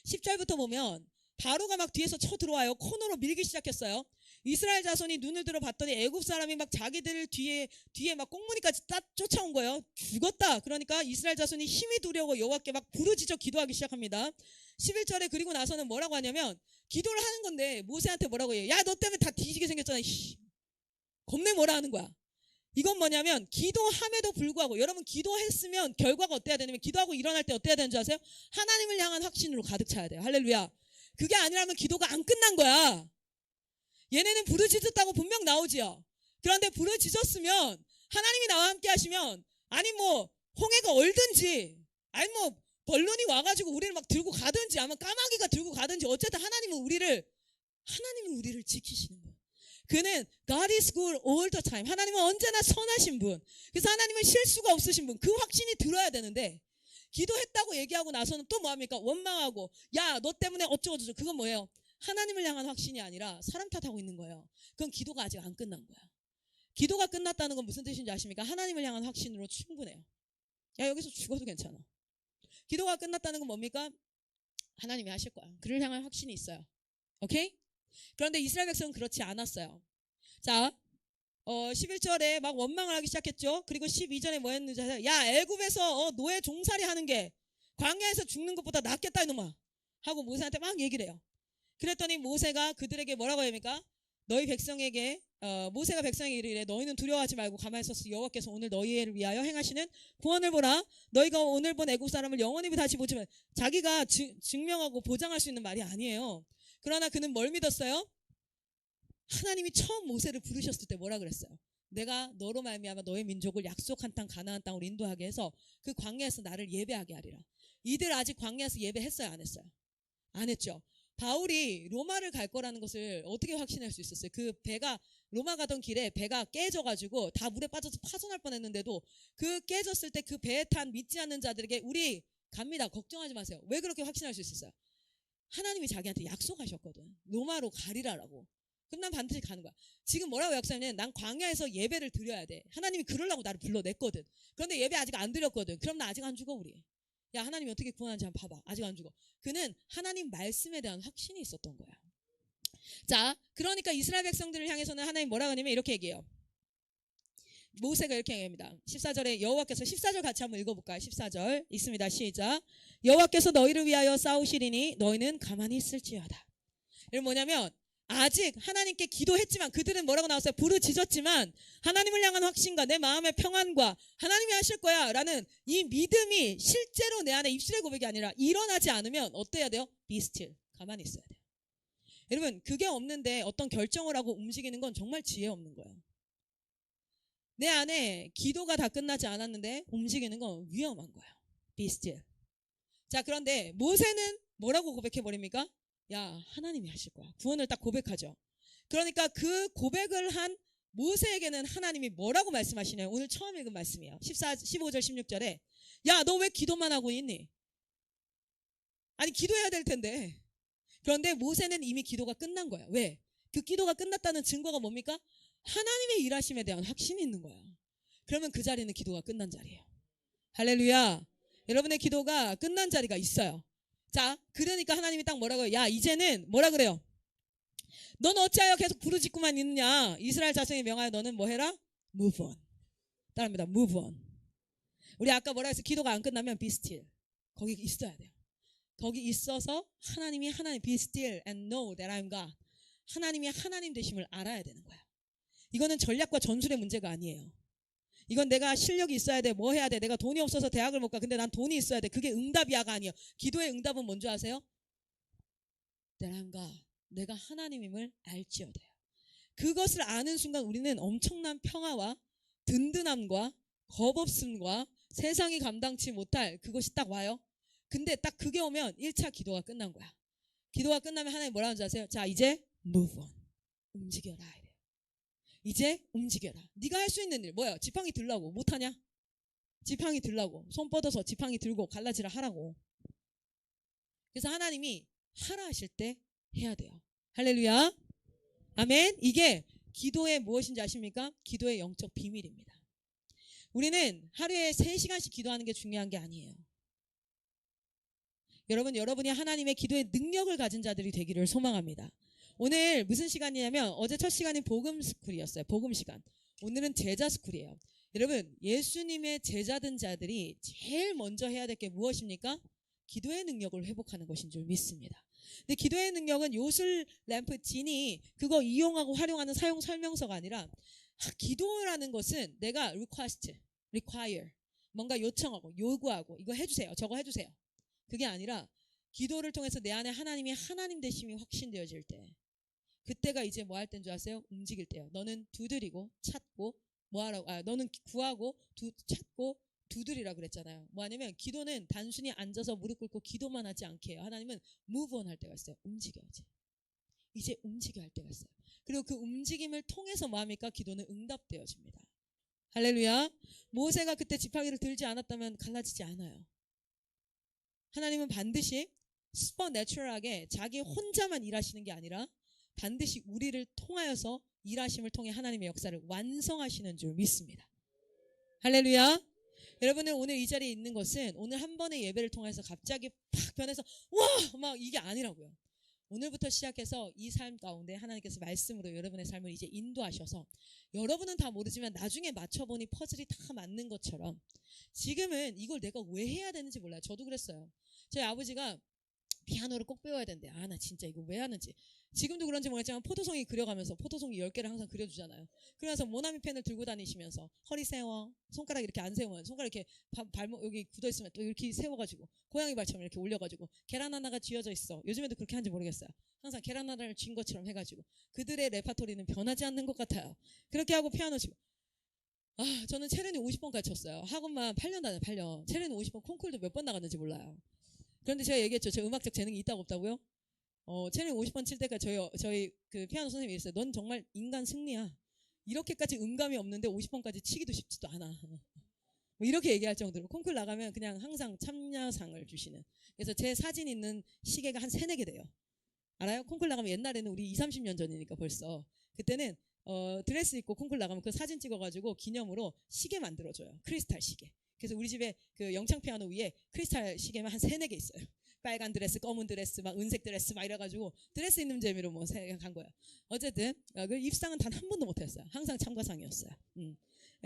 10절부터 보면 바로가 막 뒤에서 쳐들어와요. 코너로 밀기 시작했어요. 이스라엘 자손이 눈을 들어 봤더니 애굽 사람이 막 자기들 뒤에 막 꽁무니까지 쫓아온 거예요. 죽었다. 그러니까 이스라엘 자손이 힘이 두려워 여호와께 막 부르짖어 기도하기 시작합니다. 11절에 그리고 나서는 뭐라고 하냐면 기도를 하는 건데 모세한테 뭐라고 해요? 야, 너 때문에 다 뒤지게 생겼잖아. 겁내 뭐라 하는 거야. 이건 뭐냐면 기도함에도 불구하고 여러분 기도했으면 결과가 어때야 되냐면 기도하고 일어날 때 어때야 되는 줄 아세요? 하나님을 향한 확신으로 가득 차야 돼요. 할렐루야. 그게 아니라면 기도가 안 끝난 거야. 얘네는 부르짖었다고 분명 나오지요. 그런데 부르짖었으면 하나님이 나와 함께 하시면 아니 뭐 홍해가 얼든지 아니 뭐 벌룬이 와가지고 우리를 막 들고 가든지 아마 까마귀가 들고 가든지 어쨌든 하나님은 우리를 지키시는 거예요. 그는 God is good all the time. 하나님은 언제나 선하신 분. 그래서 하나님은 실수가 없으신 분. 그 확신이 들어야 되는데 기도했다고 얘기하고 나서는 또 뭐합니까? 원망하고 야, 너 때문에 어쩌고저쩌고. 그건 뭐예요? 하나님을 향한 확신이 아니라 사람 탓하고 있는 거예요. 그건 기도가 아직 안 끝난 거야. 기도가 끝났다는 건 무슨 뜻인지 아십니까? 하나님을 향한 확신으로 충분해요. 야, 여기서 죽어도 괜찮아. 기도가 끝났다는 건 뭡니까? 하나님이 하실 거야. 그를 향한 확신이 있어요. 오케이? 그런데 이스라엘 백성은 그렇지 않았어요. 자, 11절에 막 원망을 하기 시작했죠. 그리고 12절에 뭐 했는지 아세요? 야, 애굽에서 노예 종살이 하는 게 광야에서 죽는 것보다 낫겠다 이놈아 하고 모세한테 막 얘기를 해요. 그랬더니 모세가 그들에게 뭐라고 합니까? 너희 백성에게 모세가 백성에게 이르기를 너희는 두려워하지 말고 가만히 있었으 여호와께서 오늘 너희를 위하여 행하시는 구원을 보라. 너희가 오늘 본 애굽 사람을 영원히 다시 보지만 자기가 증명하고 보장할 수 있는 말이 아니에요. 그러나 그는 뭘 믿었어요? 하나님이 처음 모세를 부르셨을 때 뭐라 그랬어요? 내가 너로 말미암아 너의 민족을 약속한 땅 가나안 땅으로 인도하게 해서 그 광야에서 나를 예배하게 하리라. 이들 아직 광야에서 예배했어요? 안 했어요? 안 했죠. 바울이 로마를 갈 거라는 것을 어떻게 확신할 수 있었어요? 그 배가 로마 가던 길에 배가 깨져가지고 다 물에 빠져서 파손할 뻔했는데도 그 깨졌을 때 그 배에 탄 믿지 않는 자들에게 우리 갑니다. 걱정하지 마세요. 왜 그렇게 확신할 수 있었어요? 하나님이 자기한테 약속하셨거든. 로마로 가리라라고. 그럼 난 반드시 가는 거야. 지금 뭐라고 약속하냐면 난 광야에서 예배를 드려야 돼. 하나님이 그러려고 나를 불러냈거든. 그런데 예배 아직 안 드렸거든. 그럼 나 아직 안 죽어 우리. 야, 하나님이 어떻게 구원하는지 한번 봐봐. 아직 안 죽어. 그는 하나님 말씀에 대한 확신이 있었던 거야. 자, 그러니까 이스라엘 백성들을 향해서는 하나님 뭐라고 하냐면 이렇게 얘기해요. 모세가 이렇게 얘기합니다. 14절에 여호와께서 14절 같이 한번 읽어볼까요? 14절 있습니다. 시작. 여호와께서 너희를 위하여 싸우시리니 너희는 가만히 있을지어다. 이건 뭐냐면 아직 하나님께 기도했지만 그들은 뭐라고 나왔어요? 부르짖었지만 하나님을 향한 확신과 내 마음의 평안과 하나님이 하실 거야 라는 이 믿음이 실제로 내 안에 입술의 고백이 아니라 일어나지 않으면 어때야 돼요? Be still. 가만히 있어야 돼요. 여러분 그게 없는데 어떤 결정을 하고 움직이는 건 정말 지혜 없는 거예요. 내 안에 기도가 다 끝나지 않았는데 움직이는 건 위험한 거예요. Be still. 자, 그런데 모세는 뭐라고 고백해버립니까? 야, 하나님이 하실 거야. 구원을 딱 고백하죠. 그러니까 그 고백을 한 모세에게는 하나님이 뭐라고 말씀하시냐요? 오늘 처음 읽은 말씀이에요. 15절 16절에 야, 너 왜 기도만 하고 있니? 아니 기도해야 될 텐데. 그런데 모세는 이미 기도가 끝난 거야. 왜? 그 기도가 끝났다는 증거가 뭡니까? 하나님의 일하심에 대한 확신이 있는 거야. 그러면 그 자리는 기도가 끝난 자리예요. 할렐루야. 여러분의 기도가 끝난 자리가 있어요. 자, 그러니까 하나님이 딱 뭐라고 해요? 야, 이제는 뭐라 그래요? 넌 어찌하여 계속 부르짖고만 있느냐? 이스라엘 자손이 명하여 너는 뭐 해라? Move on. 따라합니다. Move on. 우리 아까 뭐라 했어? 기도가 안 끝나면 be still. 거기 있어야 돼요. 거기 있어서 하나님이 하나님 be still and know that I'm God. 하나님이 하나님 되심을 알아야 되는 거야. 이거는 전략과 전술의 문제가 아니에요. 이건 내가 실력이 있어야 돼. 뭐 해야 돼. 내가 돈이 없어서 대학을 못 가. 근데 난 돈이 있어야 돼. 그게 응답이야가 아니에요. 기도의 응답은 뭔지 아세요? 내가 하나님임을 알지어다요. 그것을 아는 순간 우리는 엄청난 평화와 든든함과 겁없음과 세상이 감당치 못할 그것이 딱 와요. 근데 딱 그게 오면 1차 기도가 끝난 거야. 기도가 끝나면 하나님 뭐라 하는지 아세요? 자, 이제 move on. 움직여라. 이래요. 이제 움직여라. 네가 할 수 있는 일 뭐야? 지팡이 들라고. 못하냐? 지팡이 들라고. 손 뻗어서 지팡이 들고 갈라지라 하라고. 그래서 하나님이 하라 하실 때 해야 돼요. 할렐루야. 아멘. 이게 기도의 무엇인지 아십니까? 기도의 영적 비밀입니다. 우리는 하루에 3시간씩 기도하는 게 중요한 게 아니에요. 여러분이 하나님의 기도의 능력을 가진 자들이 되기를 소망합니다. 오늘 무슨 시간이냐면 어제 첫 시간이 복음 스쿨이었어요. 복음 시간. 오늘은 제자 스쿨이에요. 여러분, 예수님의 제자된 자들이 제일 먼저 해야 될 게 무엇입니까? 기도의 능력을 회복하는 것인 줄 믿습니다. 근데 기도의 능력은 요술 램프 진이 그거 이용하고 활용하는 사용 설명서가 아니라 기도라는 것은 내가 require 뭔가 요청하고 요구하고 이거 해주세요. 저거 해주세요. 그게 아니라 기도를 통해서 내 안에 하나님이 하나님 되심이 확신되어질 때 그때가 이제 뭐 할 때인 줄 아세요? 움직일 때요. 너는 두드리고 찾고 너는 구하고 찾고 두드리라 그랬잖아요. 뭐 하냐면 기도는 단순히 앉아서 무릎 꿇고 기도만 하지 않게 해요. 하나님은 move on 할 때가 있어요. 움직여야지. 이제 움직여야 할 때가 있어요. 그리고 그 움직임을 통해서 뭐 합니까? 기도는 응답되어집니다. 할렐루야. 모세가 그때 지팡이를 들지 않았다면 갈라지지 않아요. 하나님은 반드시 슈퍼내추럴하게 자기 혼자만 일하시는 게 아니라 반드시 우리를 통하여서 일하심을 통해 하나님의 역사를 완성하시는 줄 믿습니다. 할렐루야. 여러분은 오늘 이 자리에 있는 것은 오늘 한 번의 예배를 통해서 갑자기 팍 변해서 와! 막 이게 아니라고요. 오늘부터 시작해서 이 삶 가운데 하나님께서 말씀으로 여러분의 삶을 이제 인도하셔서 여러분은 다 모르지만 나중에 맞춰보니 퍼즐이 다 맞는 것처럼 지금은 이걸 내가 왜 해야 되는지 몰라요. 저도 그랬어요. 저희 아버지가 피아노를 꼭 배워야 된대. 나 진짜 이거 왜 하는지. 지금도 그런지 모르겠지만 포도송이 그려가면서 포도송이 10개를 항상 그려주잖아요. 그러면서 모나미 펜을 들고 다니시면서 허리 세워. 손가락 이렇게 안 세우면 손가락 이렇게 발목 여기 굳어있으면 또 이렇게 세워가지고 고양이 발처럼 이렇게 올려가지고 계란 하나가 쥐어져 있어. 요즘에도 그렇게 하는지 모르겠어요. 항상 계란 하나를 쥔 것처럼 해가지고 그들의 레파토리는 변하지 않는 것 같아요. 그렇게 하고 피아노 치고 저는 체르니 50번까지 쳤어요. 학원만 8년 다녀요. 8년. 체르니 50번 콩쿨도 몇 번 나갔는지 몰라요. 그런데 제가 얘기했죠. 제 음악적 재능이 있다고 없다고요? 체르니 50번 칠 때까지 저희 그 피아노 선생님이 있어요. 넌 정말 인간 승리야. 이렇게까지 음감이 없는데 50번까지 치기도 쉽지도 않아. 뭐 이렇게 얘기할 정도로 콩쿨 나가면 그냥 항상 참여상을 주시는. 그래서 제 사진 있는 시계가 한 3, 4개 돼요. 알아요? 콩쿨 나가면 옛날에는 우리 20, 30년 전이니까 벌써. 그때는 드레스 입고 콩쿨 나가면 그 사진 찍어가지고 기념으로 시계 만들어줘요. 크리스탈 시계. 그래서 우리 집에 그 영창 피아노 위에 크리스탈 시계만 한 3, 4개 있어요. 빨간 드레스, 검은 드레스, 막 은색 드레스 막 이래가지고 드레스 입는 재미로 뭐 간 거예요. 어쨌든 그 입상은 단 한 번도 못했어요. 항상 참가상이었어요.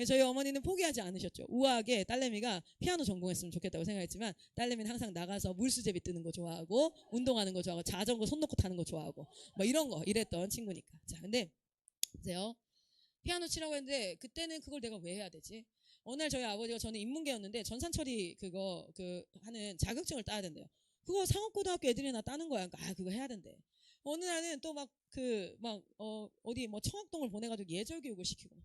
저희 어머니는 포기하지 않으셨죠. 우아하게 딸내미가 피아노 전공했으면 좋겠다고 생각했지만 딸내미는 항상 나가서 물수제비 뜨는 거 좋아하고 운동하는 거 좋아하고 자전거 손 놓고 타는 거 좋아하고 뭐 이런 거 이랬던 친구니까. 자, 근데 보세요. 피아노 치라고 했는데 그때는 그걸 내가 왜 해야 되지? 어느 날 저희 아버지가 저는 인문계였는데 전산처리 하는 자격증을 따야 된대요. 그거 상업고등학교 애들이나 따는 거야. 그러니까 그거 해야 된대. 어느 날은 또 어디 뭐 청학동을 보내가지고 예절교육을 시키고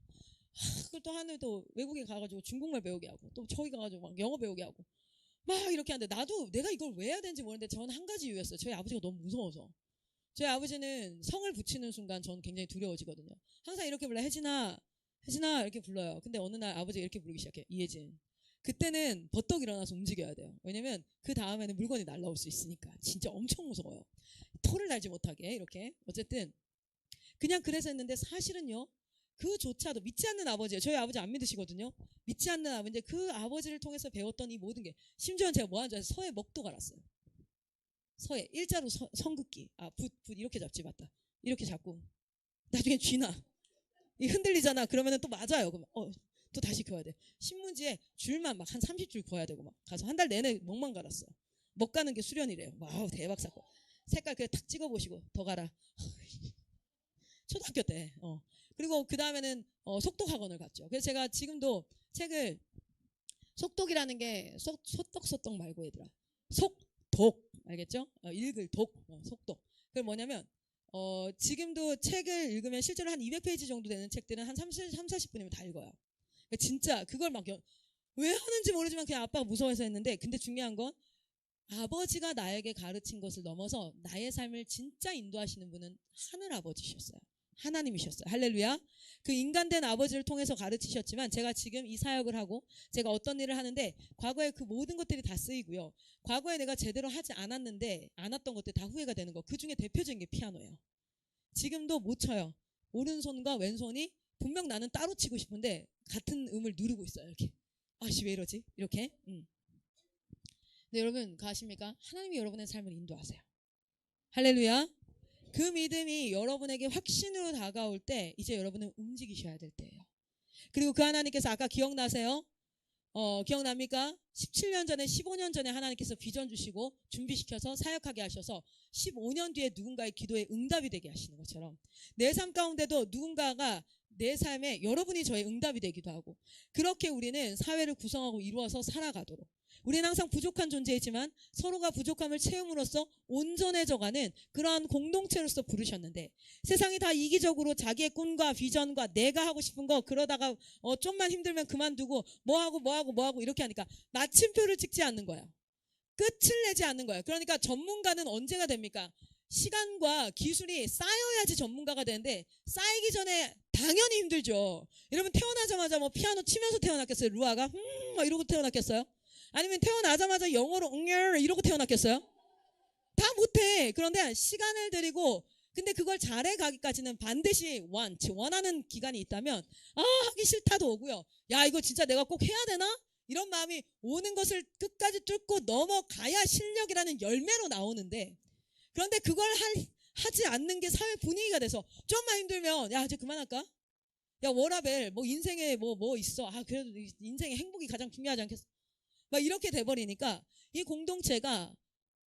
그걸 또 하늘 또 외국에 가가지고 중국말 배우게 하고 또 저기 가가지고 막 영어 배우게 하고 막 이렇게 하는데 나도 내가 이걸 왜 해야 되는지 모르는데 저는 한 가지 이유였어요. 저희 아버지가 너무 무서워서. 저희 아버지는 성을 붙이는 순간 저는 굉장히 두려워지거든요. 항상 이렇게 불러요. 혜진아 이렇게 불러요. 근데 어느 날 아버지가 이렇게 부르기 시작해. 이혜진. 그때는 버떡 일어나서 움직여야 돼요. 왜냐면 그 다음에는 물건이 날라올 수 있으니까. 진짜 엄청 무서워요. 토를 날지 못하게 이렇게. 어쨌든 그냥 그래서 했는데 사실은요. 그조차도 믿지 않는 아버지예요. 저희 아버지 안 믿으시거든요. 믿지 않는 아버지인데 그 아버지를 통해서 배웠던 이 모든 게 심지어는 제가 뭐 하는 줄 아세요? 서에 먹도 갈았어요. 서에 일자로 성긋기. 붓 이렇게 잡지 맞다. 이렇게 잡고 나중에 쥐나 이 흔들리잖아. 그러면은 또 맞아요. 그럼 또 다시 그어야 돼. 신문지에 줄만 막 한 30줄 그어야 되고 막 가서 한 달 내내 먹만 갈았어. 먹 가는 게 수련이래요. 와우 대박 사건. 색깔 그래 탁 찍어보시고 더 가라. 초등학교 때. 그리고 그 다음에는 속독 학원을 갔죠. 그래서 제가 지금도 책을 속독이라는 게 소떡 말고 얘들아 속독 알겠죠? 읽을 독 속독. 그게 뭐냐면 지금도 책을 읽으면 실제로 한 200페이지 정도 되는 책들은 한 40분이면 다 읽어요. 그러니까 진짜 그걸 막 왜 하는지 모르지만 그냥 아빠가 무서워해서 했는데 근데 중요한 건 아버지가 나에게 가르친 것을 넘어서 나의 삶을 진짜 인도하시는 분은 하늘 아버지셨어요. 하나님이셨어요. 할렐루야. 그 인간된 아버지를 통해서 가르치셨지만 제가 지금 이 사역을 하고 제가 어떤 일을 하는데 과거에 그 모든 것들이 다 쓰이고요. 과거에 내가 제대로 하지 않았던 것들 다 후회가 되는 거. 그 중에 대표적인 게 피아노예요. 지금도 못 쳐요. 오른손과 왼손이 분명 나는 따로 치고 싶은데 같은 음을 누르고 있어요. 이렇게. 아씨 왜 이러지? 이렇게. 근데 여러분 아십니까? 하나님이 여러분의 삶을 인도하세요. 할렐루야. 그 믿음이 여러분에게 확신으로 다가올 때 이제 여러분은 움직이셔야 될 때예요. 그리고 그 하나님께서 아까 기억나세요? 기억납니까? 17년 전에 15년 전에 하나님께서 비전 주시고 준비시켜서 사역하게 하셔서 15년 뒤에 누군가의 기도에 응답이 되게 하시는 것처럼 내 삶 가운데도 누군가가 내 삶에 여러분이 저의 응답이 되기도 하고 그렇게 우리는 사회를 구성하고 이루어서 살아가도록 우리는 항상 부족한 존재이지만 서로가 부족함을 채움으로써 온전해져가는 그러한 공동체로서 부르셨는데 세상이 다 이기적으로 자기의 꿈과 비전과 내가 하고 싶은 거 그러다가 좀만 힘들면 그만두고 뭐하고 이렇게 하니까 마침표를 찍지 않는 거예요. 끝을 내지 않는 거예요. 그러니까 전문가는 언제가 됩니까? 시간과 기술이 쌓여야지 전문가가 되는데 쌓이기 전에 당연히 힘들죠. 여러분 태어나자마자 뭐 피아노 치면서 태어났겠어요? 루아가 막 이러고 태어났겠어요? 아니면 태어나자마자 영어로 이러고 태어났겠어요? 다 못해. 그런데 시간을 들이고 근데 그걸 잘해 가기까지는 반드시 원하는 기간이 있다면 하기 싫다도 오고요. 야 이거 진짜 내가 꼭 해야 되나? 이런 마음이 오는 것을 끝까지 뚫고 넘어가야 실력이라는 열매로 나오는데 그런데 그걸 하지 않는 게 사회 분위기가 돼서 좀만 힘들면 야 이제 그만할까? 야 워라벨 뭐 인생에 뭐 있어. 그래도 인생의 행복이 가장 중요하지 않겠어? 막 이렇게 돼버리니까 이 공동체가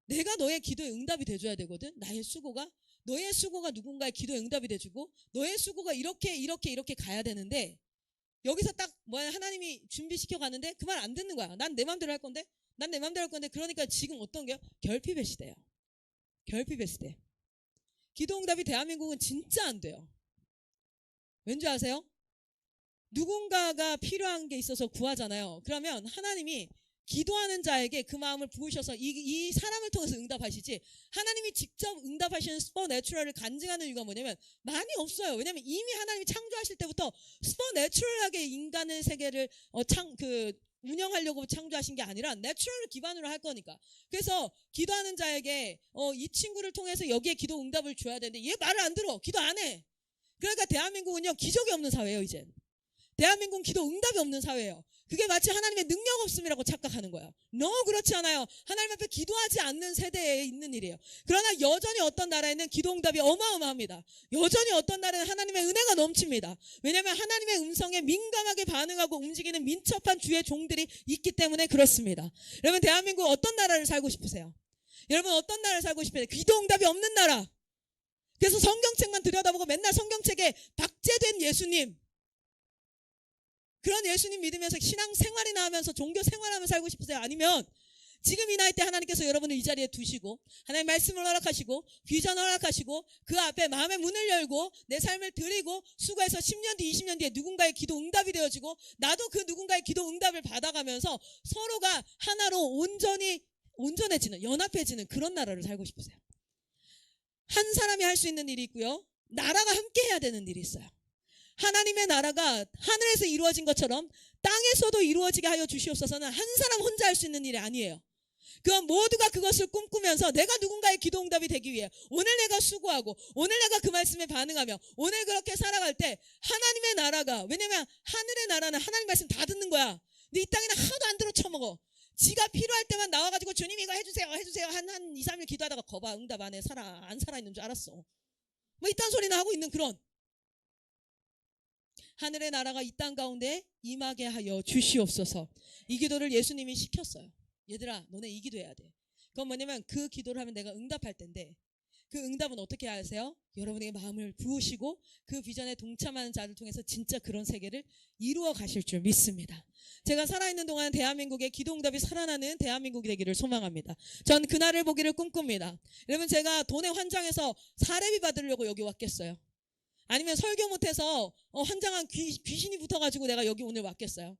내가 너의 기도에 응답이 돼줘야 되거든. 너의 수고가 누군가의 기도에 응답이 돼주고 너의 수고가 이렇게 가야 되는데 여기서 딱 하나님이 준비시켜 가는데 그 말 안 듣는 거야. 난 내 맘대로 할 건데 그러니까 지금 어떤 게요? 결핍의 시대예요. 결핍의 시대. 기도 응답이 대한민국은 진짜 안 돼요. 왠지 아세요? 누군가가 필요한 게 있어서 구하잖아요. 그러면 하나님이 기도하는 자에게 그 마음을 부으셔서 이 사람을 통해서 응답하시지 하나님이 직접 응답하시는 슈퍼내추럴을 간증하는 이유가 뭐냐면 많이 없어요. 왜냐면 이미 하나님이 창조하실 때부터 슈퍼내추럴하게 인간의 세계를 운영하려고 창조하신 게 아니라 내추럴을 기반으로 할 거니까. 그래서 기도하는 자에게 이 친구를 통해서 여기에 기도 응답을 줘야 되는데 얘 말을 안 들어. 기도 안 해. 그러니까 대한민국은요 기적이 없는 사회예요. 이젠 대한민국은 기도 응답이 없는 사회예요. 그게 마치 하나님의 능력 없음이라고 착각하는 거예요. 너무 그렇지 않아요. 하나님 앞에 기도하지 않는 세대에 있는 일이에요. 그러나 여전히 어떤 나라에는 기도 응답이 어마어마합니다. 여전히 어떤 나라에는 하나님의 은혜가 넘칩니다. 왜냐하면 하나님의 음성에 민감하게 반응하고 움직이는 민첩한 주의 종들이 있기 때문에 그렇습니다. 여러분 대한민국 어떤 나라를 살고 싶으세요? 여러분 어떤 나라를 살고 싶으세요? 기도 응답이 없는 나라. 그래서 성경책만 들여다보고 맨날 성경책에 박제된 예수님 그런 예수님 믿으면서 신앙생활이나 하면서 종교 생활하면서 살고 싶으세요? 아니면 지금 이 나이 때 하나님께서 여러분을 이 자리에 두시고 하나님 말씀을 허락하시고 비전을 허락하시고 그 앞에 마음의 문을 열고 내 삶을 드리고 수고해서 10년 뒤 20년 뒤에 누군가의 기도 응답이 되어지고 나도 그 누군가의 기도 응답을 받아가면서 서로가 하나로 온전해지는 연합해지는 그런 나라를 살고 싶으세요? 한 사람이 할 수 있는 일이 있고요. 나라가 함께 해야 되는 일이 있어요. 하나님의 나라가 하늘에서 이루어진 것처럼 땅에서도 이루어지게 하여 주시옵소서는 한 사람 혼자 할 수 있는 일이 아니에요. 그건 모두가 그것을 꿈꾸면서 내가 누군가의 기도 응답이 되기 위해 오늘 내가 수고하고 오늘 내가 그 말씀에 반응하며 오늘 그렇게 살아갈 때 하나님의 나라가 왜냐면 하늘의 나라는 하나님 말씀 다 듣는 거야. 근데 이 땅에는 하나도 안 들어 쳐먹어. 지가 필요할 때만 나와가지고 주님 이거 해주세요 한 2, 3일 기도하다가 거봐 응답 안 해 안 살아있는 줄 알았어. 뭐 이딴 소리나 하고 있는 그런 하늘의 나라가 이 땅 가운데 임하게 하여 주시옵소서. 이 기도를 예수님이 시켰어요. 얘들아 너네 이 기도해야 돼. 그건 뭐냐면 그 기도를 하면 내가 응답할 텐데 그 응답은 어떻게 하세요? 여러분에게 마음을 부으시고 그 비전에 동참하는 자를 통해서 진짜 그런 세계를 이루어 가실 줄 믿습니다. 제가 살아있는 동안 대한민국의 기도응답이 살아나는 대한민국이 되기를 소망합니다. 전 그날을 보기를 꿈꿉니다. 여러분, 제가 돈에 환장해서 사례비 받으려고 여기 왔겠어요? 아니면 설교 못해서 환장한 귀신이 붙어가지고 내가 여기 오늘 왔겠어요?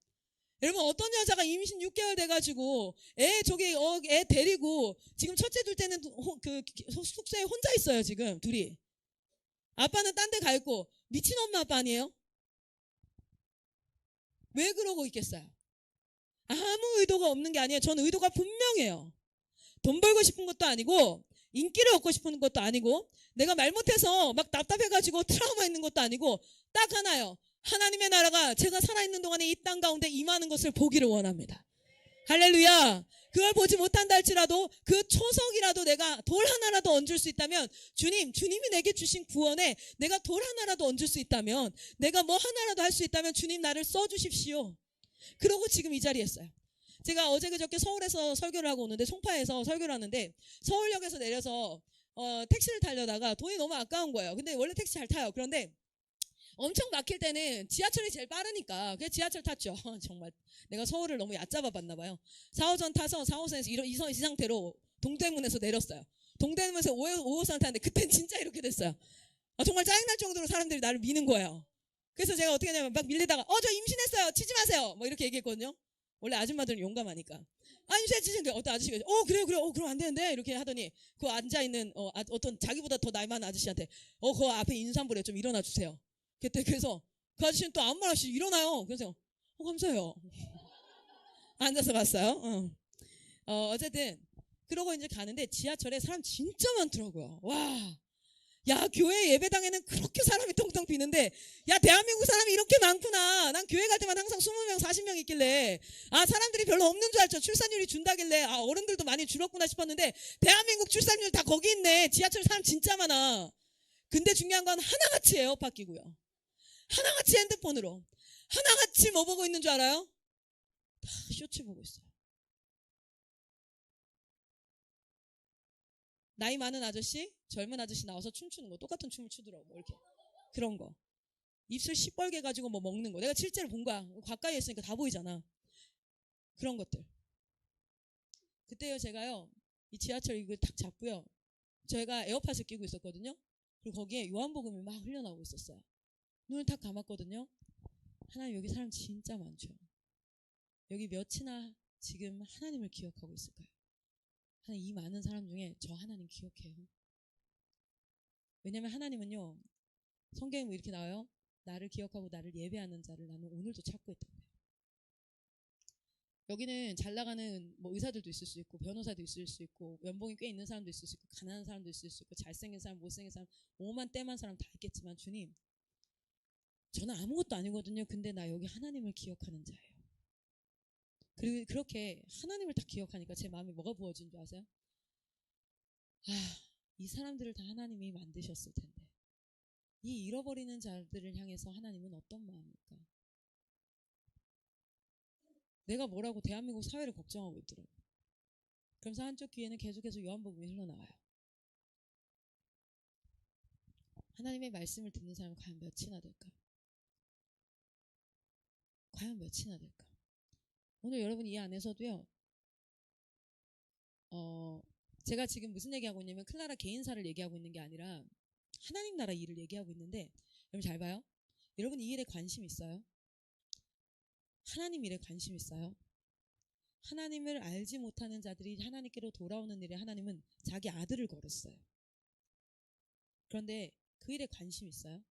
여러분, 어떤 여자가 임신 6개월 돼가지고 애 데리고 지금 첫째 둘째는 숙소에 혼자 있어요. 지금 둘이. 아빠는 딴 데 가 있고. 미친 엄마 아빠 아니에요? 왜 그러고 있겠어요? 아무 의도가 없는 게 아니에요. 저는 의도가 분명해요. 돈 벌고 싶은 것도 아니고 인기를 얻고 싶은 것도 아니고 내가 말 못해서 막 답답해가지고 트라우마 있는 것도 아니고 딱 하나요. 하나님의 나라가 제가 살아있는 동안에 이 땅 가운데 임하는 것을 보기를 원합니다. 할렐루야. 그걸 보지 못한다 할지라도 그 초석이라도 내가 돌 하나라도 얹을 수 있다면 주님이 내게 주신 구원에 내가 돌 하나라도 얹을 수 있다면 내가 뭐 하나라도 할 수 있다면 주님 나를 써주십시오. 그러고 지금 이 자리에 있어요. 제가 어제 그저께 서울에서 설교를 하고 오는데 송파에서 설교를 하는데 서울역에서 내려서 택시를 타려다가 돈이 너무 아까운 거예요. 근데 원래 택시 잘 타요. 그런데 엄청 막힐 때는 지하철이 제일 빠르니까 그냥 지하철 탔죠. 정말 내가 서울을 너무 얕잡아 봤나 봐요. 4호선 타서 4호선에서 이 상태로 동대문에서 내렸어요. 동대문에서 5호선 탔는데 그땐 진짜 이렇게 됐어요. 정말 짜증날 정도로 사람들이 나를 미는 거예요. 그래서 제가 어떻게 하냐면 막 밀리다가 저 임신했어요. 치지 마세요. 뭐 이렇게 얘기했거든요. 원래 아줌마들은 용감하니까. 임신했지. 어떤 아저씨가 그래요. 그럼 안 되는데 이렇게 하더니 그 앉아있는 어떤 자기보다 더 나이 많은 아저씨한테 그 앞에 인사한번에 좀 일어나 주세요. 그래서 그 아저씨는 또 아무 말 없이 일어나요. 그래서 감사해요. 앉아서 갔어요. 어쨌든 그러고 이제 가는데 지하철에 사람 진짜 많더라고요. 와, 야, 교회 예배당에는 그렇게 사람이 텅텅 비는데 야, 대한민국 사람이 이렇게 많구나. 난 교회 갈 때만 항상 20명 40명 있길래 사람들이 별로 없는 줄 알죠. 출산율이 준다길래 어른들도 많이 줄었구나 싶었는데 대한민국 출산율 다 거기 있네. 지하철 사람 진짜 많아. 근데 중요한 건 하나같이 에어팟 끼고요. 하나같이 핸드폰으로 하나같이 뭐 보고 있는 줄 알아요? 다 쇼츠 보고 있어요. 나이 많은 아저씨, 젊은 아저씨 나와서 춤추는 거 똑같은 춤을 추더라고. 뭐 이렇게 그런 거 입술 시뻘게 가지고 뭐 먹는 거 내가 실제로 본 거야. 가까이 있으니까 다 보이잖아. 그런 것들. 그때요 제가요 이 지하철 이걸 딱 잡고요 제가 에어팟을 끼고 있었거든요. 그리고 거기에 요한복음이 막 흘러나오고 있었어요. 눈을 딱 감았거든요. 하나님, 여기 사람 진짜 많죠. 여기 몇이나 지금 하나님을 기억하고 있을까요? 하나님, 이 많은 사람 중에 저 하나님 기억해요. 왜냐면 하나님은요 성경에 뭐 이렇게 나와요. 나를 기억하고 나를 예배하는 자를 나는 오늘도 찾고 있다고요. 여기는 잘 나가는 뭐 의사들도 있을 수 있고 변호사도 있을 수 있고 연봉이 꽤 있는 사람도 있을 수 있고 가난한 사람도 있을 수 있고 잘생긴 사람 못생긴 사람 오만 때만 사람 다 있겠지만 주님, 저는 아무것도 아니거든요. 근데 나 여기 하나님을 기억하는 자예요. 그리고 그렇게 하나님을 딱 기억하니까 제 마음에 뭐가 부어진 줄 아세요? 이 사람들을 다 하나님이 만드셨을 텐데 이 잃어버리는 자들을 향해서 하나님은 어떤 마음일까? 내가 뭐라고 대한민국 사회를 걱정하고 있더라고요. 그러면서 한쪽 귀에는 계속해서 요한복음이 흘러나와요. 하나님의 말씀을 듣는 사람은 과연 몇이나 될까? 과연 몇이나 될까? 오늘 여러분 이 안에서도요 제가 지금 무슨 얘기하고 있냐면 클라라 개인사를 얘기하고 있는 게 아니라 하나님 나라 일을 얘기하고 있는데 여러분 잘 봐요. 여러분 이 일에 관심 있어요? 하나님 일에 관심 있어요? 하나님을 알지 못하는 자들이 하나님께로 돌아오는 일에 하나님은 자기 아들을 걸었어요. 그런데 그 일에 관심 있어요?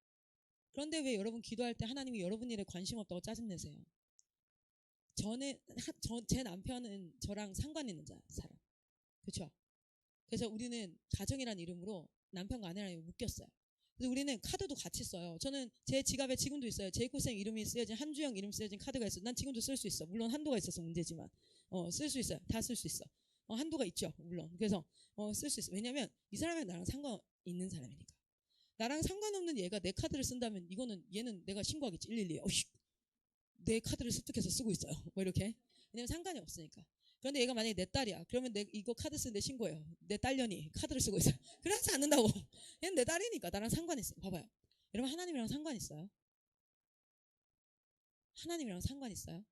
그런데 왜 여러분 기도할 때 하나님이 여러분 일에 관심 없다고 짜증내세요? 제 남편은 저랑 상관 있는 사람. 그렇죠? 그래서 우리는 가정이라는 이름으로 남편과 아내랑 묶였어요. 그래서 우리는 카드도 같이 써요. 저는 제 지갑에 지금도 있어요. 제이코쌤 이름이 쓰여진 한주영 이름 쓰여진 카드가 있어요. 난 지금도 쓸 수 있어. 물론 한도가 있어서 문제지만 쓸 수 있어요. 다 쓸 수 있어. 한도가 있죠. 물론. 그래서 쓸 수 있어. 왜냐면 이 사람이 나랑 상관 있는 사람이니까. 나랑 상관없는 얘가 내 카드를 쓴다면 얘는 내가 신고하겠지. 112에 내 카드를 습득해서 쓰고 있어요. 뭐 이렇게. 왜냐면 상관이 없으니까. 그런데 얘가 만약에 내 딸이야. 그러면 이거 카드 쓰는데 신고해요. 내 딸년이 카드를 쓰고 있어요. 그렇지 않는다고. 얘는 내 딸이니까 나랑 상관 있어요. 봐봐요. 여러분 하나님이랑 상관 있어요? 하나님이랑 상관 있어요?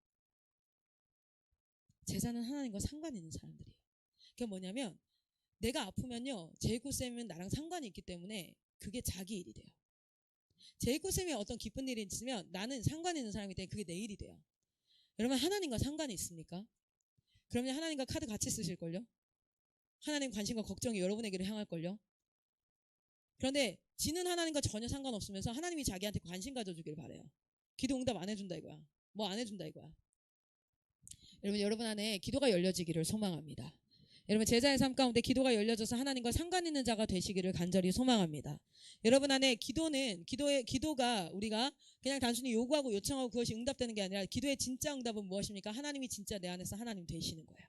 제자는 하나님과 상관 있는 사람들이에요. 그게 뭐냐면 내가 아프면요. 제이코쌤은 나랑 상관이 있기 때문에 그게 자기 일이 돼요. 제이코쌤이 어떤 기쁜 일이 있으면 나는 상관 있는 사람이기 때문에 그게 내 일이 돼요. 여러분 하나님과 상관이 있습니까? 그러면 하나님과 카드 같이 쓰실걸요? 하나님 관심과 걱정이 여러분에게로 향할걸요? 그런데 지는 하나님과 전혀 상관없으면서 하나님이 자기한테 관심 가져주길 바래요. 기도 응답 안 해준다 이거야. 뭐 안 해준다 이거야. 여러분 안에 기도가 열려지기를 소망합니다. 여러분 제자의 삶 가운데 기도가 열려져서 하나님과 상관 있는 자가 되시기를 간절히 소망합니다. 여러분 안에 기도가 우리가 그냥 단순히 요구하고 요청하고 그것이 응답되는 게 아니라 기도의 진짜 응답은 무엇입니까? 하나님이 진짜 내 안에서 하나님 되시는 거예요.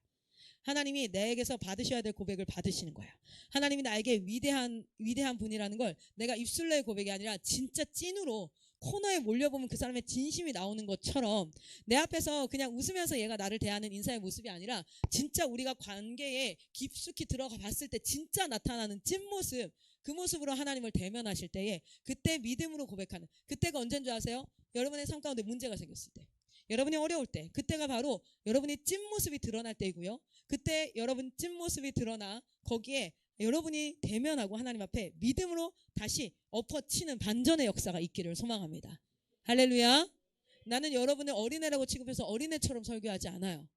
하나님이 내게서 받으셔야 될 고백을 받으시는 거예요. 하나님이 나에게 위대한 분이라는 걸 내가 입술로의 고백이 아니라 진짜 찐으로 코너에 몰려보면 그 사람의 진심이 나오는 것처럼 내 앞에서 그냥 웃으면서 얘가 나를 대하는 인사의 모습이 아니라 진짜 우리가 관계에 깊숙이 들어가 봤을 때 진짜 나타나는 찐모습, 그 모습으로 하나님을 대면하실 때에 그때 믿음으로 고백하는, 그때가 언제인 줄 아세요? 여러분의 삶 가운데 문제가 생겼을 때, 여러분이 어려울 때, 그때가 바로 여러분이 찐모습이 드러날 때이고요. 그때 여러분 찐모습이 드러나 거기에 여러분이 대면하고 하나님 앞에 믿음으로 다시 엎어치는 반전의 역사가 있기를 소망합니다. 할렐루야. 나는 여러분을 어린애라고 취급해서 어린애처럼 설교하지 않아요.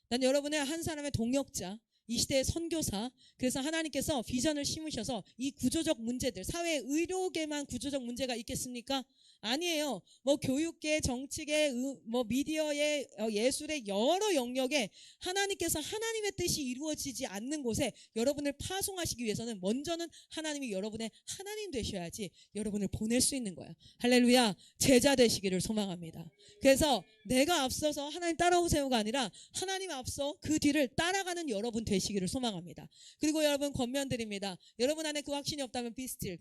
난 여러분의 한 사람의 동역자, 이 시대의 선교사, 그래서 하나님께서 비전을 심으셔서 이 구조적 문제들, 사회 의료계만 구조적 문제가 있겠습니까? 아니에요. 뭐 교육계, 정치계, 뭐 미디어의, 예술의 여러 영역에 하나님께서 하나님의 뜻이 이루어지지 않는 곳에 여러분을 파송하시기 위해서는 먼저는 하나님이 여러분의 하나님 되셔야지 여러분을 보낼 수 있는 거예요. 할렐루야. 제자 되시기를 소망합니다. 그래서 내가 앞서서 하나님 따라오세요가 아니라 하나님 앞서 그 뒤를 따라가는 여러분 되시기를 소망합니다. 그리고 여러분 권면드립니다. 여러분 안에 그 확신이 없다면 be still.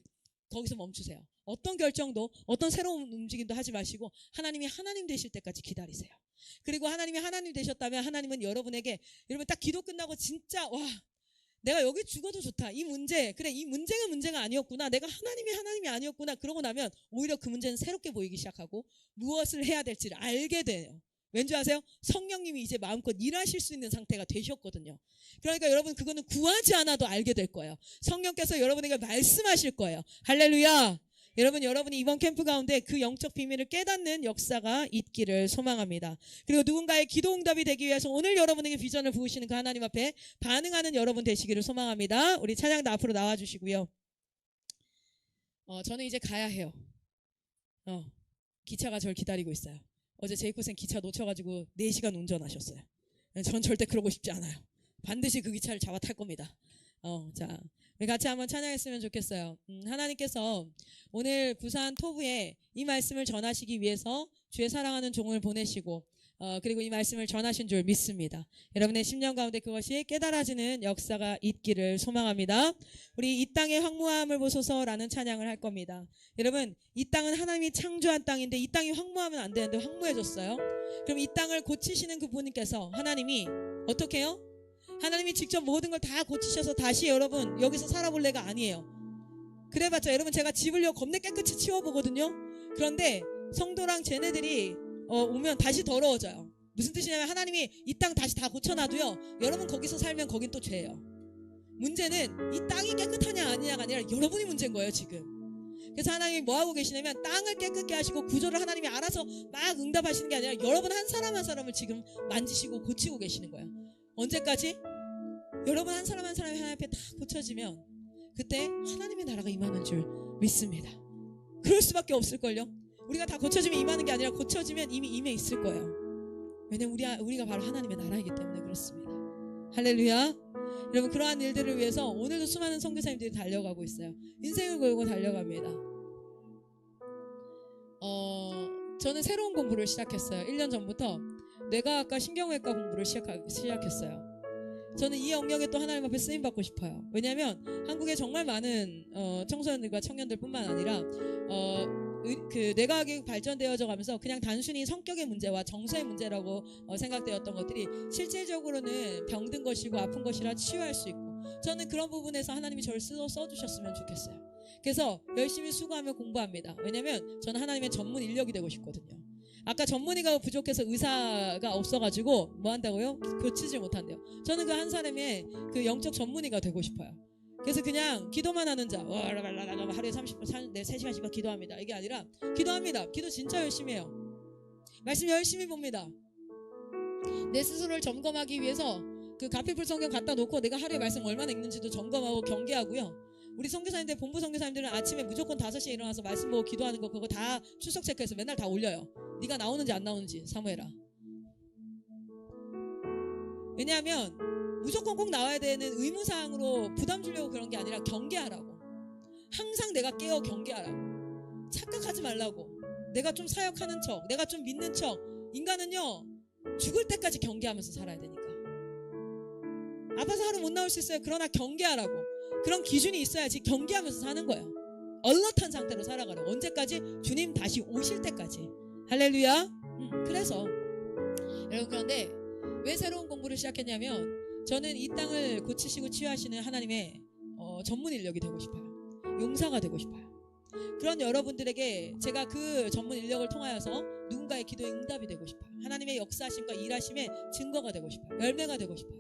거기서 멈추세요. 어떤 결정도 어떤 새로운 움직임도 하지 마시고 하나님이 하나님 되실 때까지 기다리세요. 그리고 하나님이 하나님 되셨다면 하나님은 여러분에게, 여러분 딱 기도 끝나고 진짜 와 내가 여기 죽어도 좋다. 이 문제, 그래 이 문제가 문제가 아니었구나. 내가 하나님이 아니었구나. 그러고 나면 오히려 그 문제는 새롭게 보이기 시작하고 무엇을 해야 될지를 알게 돼요. 왠지 아세요? 성령님이 이제 마음껏 일하실 수 있는 상태가 되셨거든요. 그러니까 여러분 그거는 구하지 않아도 알게 될 거예요. 성령께서 여러분에게 말씀하실 거예요. 할렐루야. 여러분이 이번 캠프 가운데 그 영적 비밀을 깨닫는 역사가 있기를 소망합니다. 그리고 누군가의 기도 응답이 되기 위해서 오늘 여러분에게 비전을 부으시는 그 하나님 앞에 반응하는 여러분 되시기를 소망합니다. 우리 찬양도 앞으로 나와주시고요. 저는 이제 가야 해요. 기차가 저를 기다리고 있어요. 어제 제이코sen 기차 놓쳐가지고 4시간 운전하셨어요. 전 절대 그러고 싶지 않아요. 반드시 그 기차를 잡아 탈 겁니다. 자, 우리 같이 한번 찬양했으면 좋겠어요. 하나님께서 오늘 부산 토부에 이 말씀을 전하시기 위해서 주의 사랑하는 종을 보내시고 그리고 이 말씀을 전하신 줄 믿습니다. 여러분의 심령 가운데 그것이 깨달아지는 역사가 있기를 소망합니다. 우리 이 땅의 황무함을 보소서라는 찬양을 할 겁니다. 여러분 이 땅은 하나님이 창조한 땅인데 이 땅이 황무하면 안 되는데 황무해졌어요. 그럼 이 땅을 고치시는 그 분께서 하나님이 어떻게 해요? 하나님이 직접 모든 걸 다 고치셔서 다시 여러분 여기서 살아볼래가 아니에요. 그래봤자 여러분 제가 집을 겁내 깨끗이 치워보거든요. 그런데 성도랑 쟤네들이 오면 다시 더러워져요. 무슨 뜻이냐면 하나님이 이 땅 다시 다 고쳐놔도요. 여러분 거기서 살면 거긴 또 죄예요. 문제는 이 땅이 깨끗하냐 아니냐가 아니라 여러분이 문제인 거예요 지금. 그래서 하나님이 뭐 하고 계시냐면 땅을 깨끗게 하시고 구조를 하나님이 알아서 막 응답하시는 게 아니라 여러분 한 사람 한 사람을 지금 만지시고 고치고 계시는 거예요. 언제까지? 여러분 한 사람 한 사람이 하나님 앞에 다 고쳐지면 그때 하나님의 나라가 임하는 줄 믿습니다. 그럴 수밖에 없을걸요. 우리가 다 고쳐지면 임하는 게 아니라 고쳐지면 이미 임해 있을 거예요. 왜냐면 우리가 바로 하나님의 나라이기 때문에 그렇습니다. 할렐루야. 여러분 그러한 일들을 위해서 오늘도 수많은 선교사님들이 달려가고 있어요. 인생을 걸고 달려갑니다. 저는 새로운 공부를 시작했어요. 1년 전부터 뇌과학과 신경외과 공부를 시작했어요. 저는 이 영역에 또 하나님 앞에 쓰임받고 싶어요. 왜냐하면 한국에 정말 많은 청소년들과 청년들 뿐만 아니라 그 뇌과학이 발전되어져 가면서 그냥 단순히 성격의 문제와 정서의 문제라고 생각되었던 것들이 실질적으로는 병든 것이고 아픈 것이라 치유할 수 있고, 저는 그런 부분에서 하나님이 저를 써주셨으면 좋겠어요. 그래서 열심히 수고하며 공부합니다. 왜냐면 저는 하나님의 전문 인력이 되고 싶거든요. 아까 전문의가 부족해서 의사가 없어가지고 뭐 한다고요? 고치지 못한대요. 저는 그 한 사람의 그 영적 전문의가 되고 싶어요. 그래서 그냥 기도만 하는 자, 하루에 30분, 3시간씩 기도합니다. 이게 아니라 기도합니다. 기도 진짜 열심히 해요. 말씀 열심히 봅니다. 내 스스로를 점검하기 위해서 그 가피풀 성경 갖다 놓고 내가 하루에 말씀 얼마나 읽는지도 점검하고 경계하고요. 우리 선교사님들, 본부 선교사님들은 아침에 무조건 5시에 일어나서 말씀 보고 기도하는 거 그거 다 출석 체크해서 맨날 다 올려요. 네가 나오는지 안 나오는지 사무해라. 왜냐하면 무조건 꼭 나와야 되는 의무사항으로 부담 주려고 그런 게 아니라 경계하라고. 항상 내가 깨어 경계하라고. 착각하지 말라고. 내가 좀 사역하는 척, 내가 좀 믿는 척. 인간은요, 죽을 때까지 경계하면서 살아야 되니까. 아파서 하루 못 나올 수 있어요. 그러나 경계하라고. 그런 기준이 있어야지 경계하면서 사는 거예요. 얼럿한 상태로 살아가라고. 언제까지? 주님 다시 오실 때까지. 할렐루야. 그래서 여러분, 그런데 왜 새로운 공부를 시작했냐면 저는 이 땅을 고치시고 치유하시는 하나님의 전문 인력이 되고 싶어요. 용사가 되고 싶어요. 그런 여러분들에게 제가 그 전문 인력을 통하여서 누군가의 기도에 응답이 되고 싶어요. 하나님의 역사하심과 일하심의 증거가 되고 싶어요. 열매가 되고 싶어요.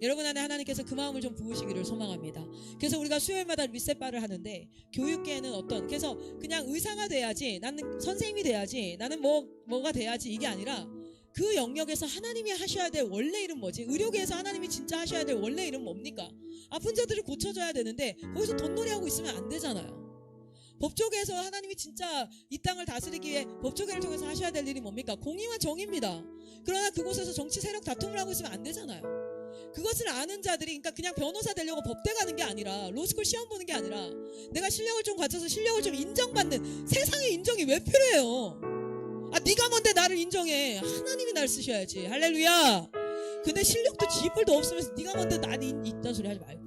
여러분 안에 하나님께서 그 마음을 좀 부으시기를 소망합니다. 그래서 우리가 수요일마다 리셋바를 하는데, 교육계에는 그래서 그냥 의사가 돼야지, 나는 선생님이 돼야지, 나는 뭐가 돼야지, 이게 아니라 그 영역에서 하나님이 하셔야 될 원래 이름 뭐지? 의료계에서 하나님이 진짜 하셔야 될 원래 이름 뭡니까? 아픈 자들이 고쳐져야 되는데 거기서 돈놀이하고 있으면 안 되잖아요. 법조계에서 하나님이 진짜 이 땅을 다스리기 위해 법조계를 통해서 하셔야 될 일이 뭡니까? 공의와 정의입니다. 그러나 그곳에서 정치 세력 다툼을 하고 있으면 안 되잖아요. 그것을 아는 자들이, 그러니까 그냥 변호사 되려고 법대 가는 게 아니라, 로스쿨 시험 보는 게 아니라, 내가 실력을 좀 갖춰서 실력을 좀 인정받는, 세상의 인정이 왜 필요해요? 네가 뭔데 나를 인정해? 하나님이 날 쓰셔야지. 할렐루야. 근데 실력도 지뿔도 없으면서 네가 뭔데 나를 이딴 소리 하지 말고,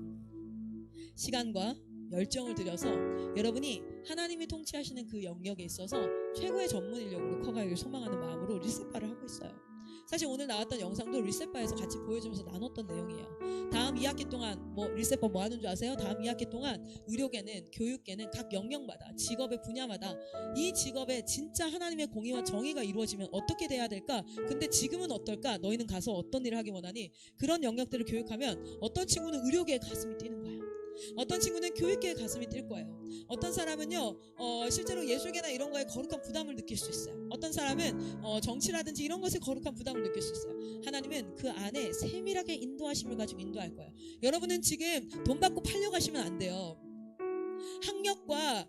시간과 열정을 들여서 여러분이 하나님이 통치하시는 그 영역에 있어서 최고의 전문 인력으로 커가기를 소망하는 마음으로 리셋바를 하고 있어요. 사실 오늘 나왔던 영상도 리셋바에서 같이 보여주면서 나눴던 내용이에요. 다음 2학기 동안 리셋바 뭐 하는 줄 아세요? 다음 2학기 동안 의료계는, 교육계는 각 영역마다, 직업의 분야마다 이 직업에 진짜 하나님의 공의와 정의가 이루어지면 어떻게 돼야 될까? 근데 지금은 어떨까? 너희는 가서 어떤 일을 하기 원하니? 그런 영역들을 교육하면 어떤 친구는 의료계에 가슴이 뛰는 거예요. 어떤 친구는 교육계에 가슴이 뛸 거예요. 어떤 사람은요 실제로 예술계나 이런 거에 거룩한 부담을 느낄 수 있어요. 어떤 사람은 정치라든지 이런 것에 거룩한 부담을 느낄 수 있어요. 하나님은 그 안에 세밀하게 인도하심을 가지고 인도할 거예요. 여러분은 지금 돈 받고 팔려가시면 안 돼요. 학력과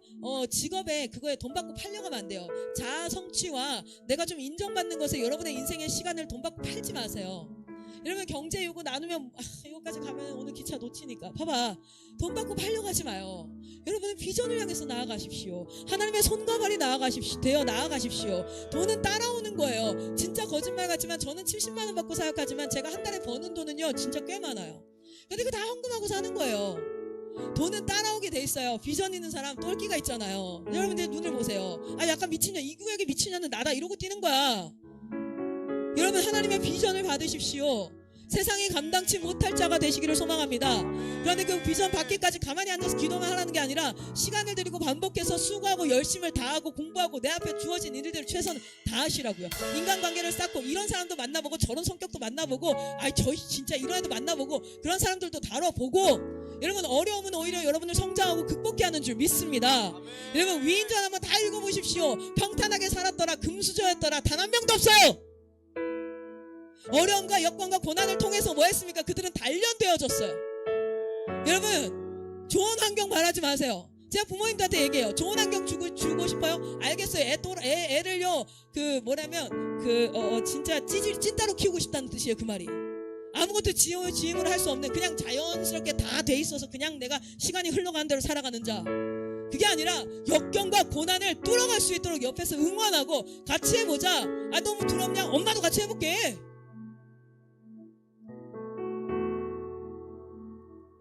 직업에 그거에 돈 받고 팔려가면 안 돼요. 자아 성취와 내가 좀 인정받는 것에 여러분의 인생의 시간을 돈 받고 팔지 마세요. 여러분, 경제 요구 나누면 이거까지 가면 오늘 기차 놓치니까 봐봐, 돈 받고 팔려가지 마요. 여러분은 비전을 향해서 나아가십시오. 하나님의 손과 발이 되어 나아가십시오. 돈은 따라오는 거예요. 진짜 거짓말 같지만 저는 70만 원 받고 사역하지만 제가 한 달에 버는 돈은요 진짜 꽤 많아요. 근데 그거 다 헌금하고 사는 거예요. 돈은 따라오게 돼 있어요. 비전 있는 사람 똘끼가 있잖아요. 여러분들 눈을 보세요. 약간 미친년, 이구에게 미친년은 나다 이러고 뛰는 거야. 여러분, 하나님의 비전을 받으십시오. 세상에 감당치 못할 자가 되시기를 소망합니다. 그런데 그 비전 받기까지 가만히 앉아서 기도만 하라는 게 아니라 시간을 들이고 반복해서 수고하고 열심을 다하고 공부하고 내 앞에 주어진 일들을 최선을 다하시라고요. 인간관계를 쌓고 이런 사람도 만나보고 저런 성격도 만나보고 저희 진짜 이런 애도 만나보고 그런 사람들도 다뤄보고, 여러분 어려움은 오히려 여러분을 성장하고 극복케 하는 줄 믿습니다. 여러분, 위인전 한번 다 읽어보십시오. 평탄하게 살았더라, 금수저였더라, 단 한 명도 없어요. 어려움과 여건과 고난을 통해서 뭐 했습니까? 그들은 단련되어졌어요. 여러분, 좋은 환경 바라지 마세요. 제가 부모님들한테 얘기해요. 좋은 환경 주고 싶어요? 알겠어요. 애를요 진짜 찐따로 키우고 싶다는 뜻이에요. 그 말이 아무것도 지음을 할 수 없는, 그냥 자연스럽게 다 돼 있어서 그냥 내가 시간이 흘러가는 대로 살아가는 자, 그게 아니라 역경과 고난을 뚫어갈 수 있도록 옆에서 응원하고 같이 해보자. 너무 두렵냐? 엄마도 같이 해볼게.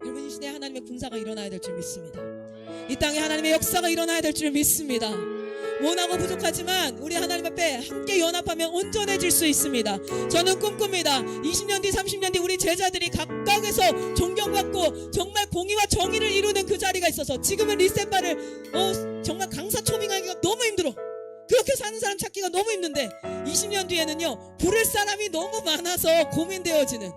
여러분, 이 시대에 하나님의 군사가 일어나야 될 줄 믿습니다. 이 땅에 하나님의 역사가 일어나야 될 줄 믿습니다. 모나고 부족하지만 우리 하나님 앞에 함께 연합하면 온전해질 수 있습니다. 저는 꿈꿉니다. 20년 뒤 30년 뒤 우리 제자들이 각각에서 존경받고 정말 공의와 정의를 이루는 그 자리가 있어서 지금은 리셋바를 정말 강사 초빙하기가 너무 힘들어. 그렇게 사는 사람 찾기가 너무 힘든데 20년 뒤에는요 부를 사람이 너무 많아서 고민되어지는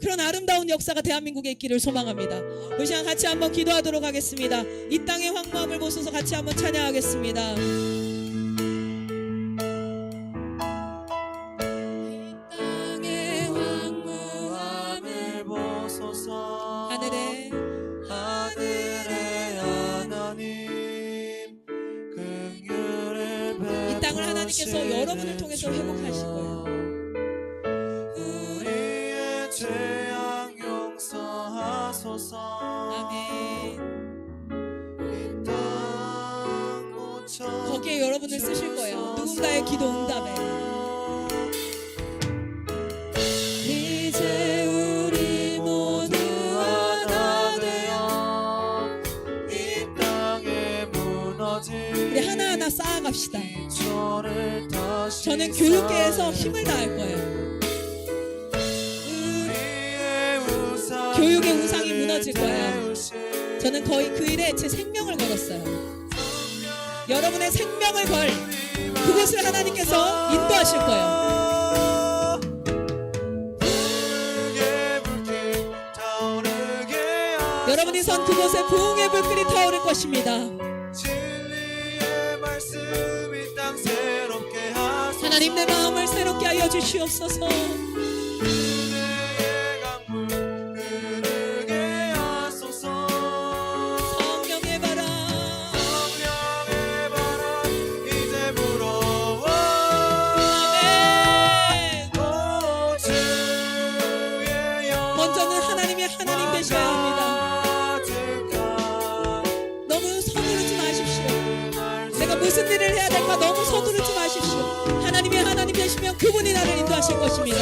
그런 아름다운 역사가 대한민국에 있기를 소망합니다. 그 시간 같이 한번 기도하도록 하겠습니다. 이 땅의 황무함을 보소서 같이 한번 찬양하겠습니다. 이 땅의 황무함을 보소서 하늘에 하나님 긍휼을 베푸시고 이 땅을 하나님께서 여러분을 통해서 회복하실 거예요. 우리의 죄악 용서하소서. 아멘. 이 땅 고쳐 거기에 여러분을 쓰실 거예요. 누군가의 기도 응답에. 이제 우리 모두 하나 되어 이 땅에 무너진 우리 하나하나 쌓아갑시다. 저는 교육계에서 힘을 다할 거예요. 교육의 우상이 무너질 거예요. 저는 거의 그 일에 제 생명을 걸었어요. 여러분의 생명을 걸 그곳을 하나님께서 인도하실 거예요. 여러분이 선 그곳에 부흥의 불길이 타오를 것입니다. 하나님 내 마음을 새롭게 하여 주시옵소서. 성령의 바람 이제 불어와. 아멘. 먼저는 하나님이 하나님 되셔야 합니다. 너무 서두르지 마십시오. 내가 무슨 일을 해야 될까 너무 서두르지 마십시오. 하나님이 하나님 되시면 그분이 나를 인도하실 것입니다.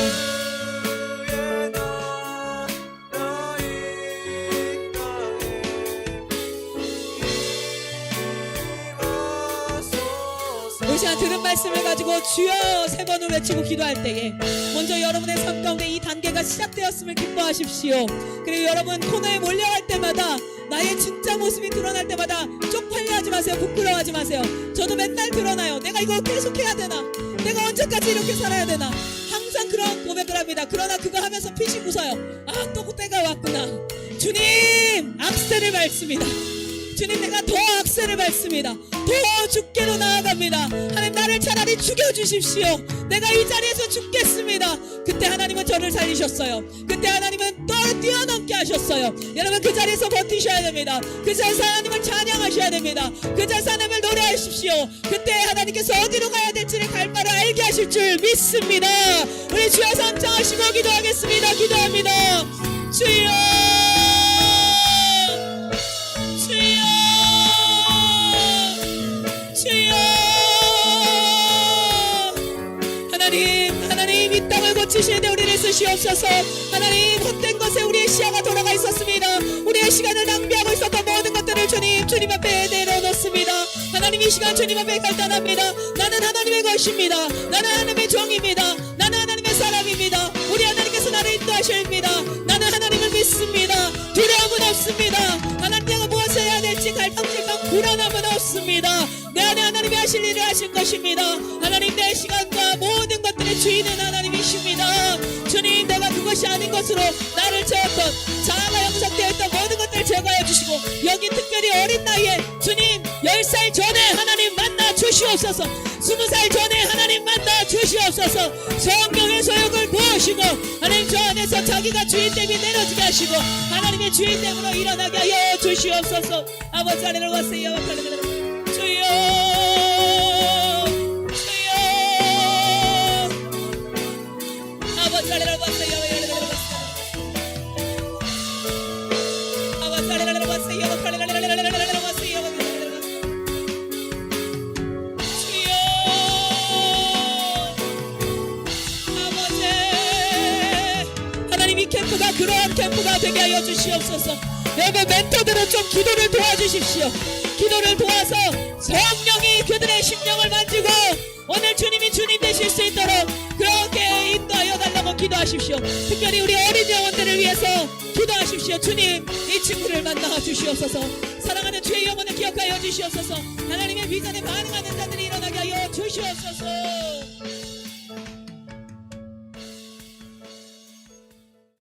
이 시간 들은 말씀을 가지고 주여 세 번을 외치고 기도할 때에 먼저 여러분의 삶 가운데 이 단계가 시작되었음을 기뻐하십시오. 그리고 여러분 코너에 몰려갈 때마다 나의 진짜 모습이 드러날 때마다 쪽팔려 하지 마세요. 부끄러워하지 마세요. 저도 맨날 드러나요. 내가 이거 계속 해야 되나? 내가 언제까지 이렇게 살아야 되나? 항상 그런 고백을 합니다. 그러나 그거 하면서 피식 웃어요. 아, 또 때가 왔구나. 주님 악세를 밟습니다. 주님 내가 더 악세를 밟습니다. 더 죽게로 나아갑니다. 하나님 나를 차라리 죽여주십시오. 내가 이 자리에서 죽겠습니다. 그때 하나님은 저를 살리셨어요. 그때 하나님은 또 뛰어넘게 하셨어요. 여러분 그 자리에서 버티셔야 됩니다. 그 자리에서 하나님을 찬양하셔야 됩니다. 그 자리에서 하나님을 노래하십시오. 그때 하나님께서 어디로 가야 될지를 갈 바를 알게 하실 줄 믿습니다. 우리 주여 삼창하시고 기도하겠습니다. 기도합니다. 주여 하나님 이 땅을 고치시는데 우리를 쓰시옵소서. 하나님 헛된 것에 우리의 시야가 돌아가 있었습니다. 우리의 시간을 낭비하고 있었던 모든 것들을 주님 앞에 내려놓습니다. 하나님 이 시간 주님 앞에 간단합니다. 나는 하나님의 것입니다. 나는 하나님의 종입니다. 나는 하나님의 사람입니다. 우리 하나님께서 나를 인도하십니다. 나는 하나님을 믿습니다. 두려움은 없습니다. 하나님 내가 무엇을 해야 될지 갈팡질팡 불안함은 없습니다. 내 안에 하나님이 하실 일을 하실 것입니다. 하나님 내 시간과 모든 것들의 주인은 하나님이십니다. 주님 내가 그것이 아닌 것으로 나를 채웠던 자아가 영속되어 있던 모든 것들을 제거해 주시고 여기 특별히 어린 나이에 주님 10살 전에 하나님 만나 주시옵소서. 20살 전에 하나님 만나 주시옵소서. 성령의 소욕을 부으시고 하나님 저 안에서 자기가 주인됨이 내려지게 하시고 하나님의 주인됨으로 일어나게 하여 주시옵소서. 아버지 아래를 왔어요. 주여 아버지 아래를 왔어요. 아버지 아래를 왔어요. 주여 아버지 하나님 이 캠프가 그러한 캠프가 되게 하여 주시옵소서. 여러분 멘토들은 좀 기도를 도와주십시오. 기도를 도와서 성령이 그들의 심령을 만지고 오늘 주님이 주님 되실 수 있도록 그렇게 인도하여 달라고 기도하십시오. 특별히 우리 어린 영혼들을 위해서 기도하십시오. 주님 이 친구를 만나 주시옵소서. 사랑하는 주의 영혼을 기억하여 주시옵소서. 하나님의 비전에 반응하는 자들이 일어나게 하여 주시옵소서.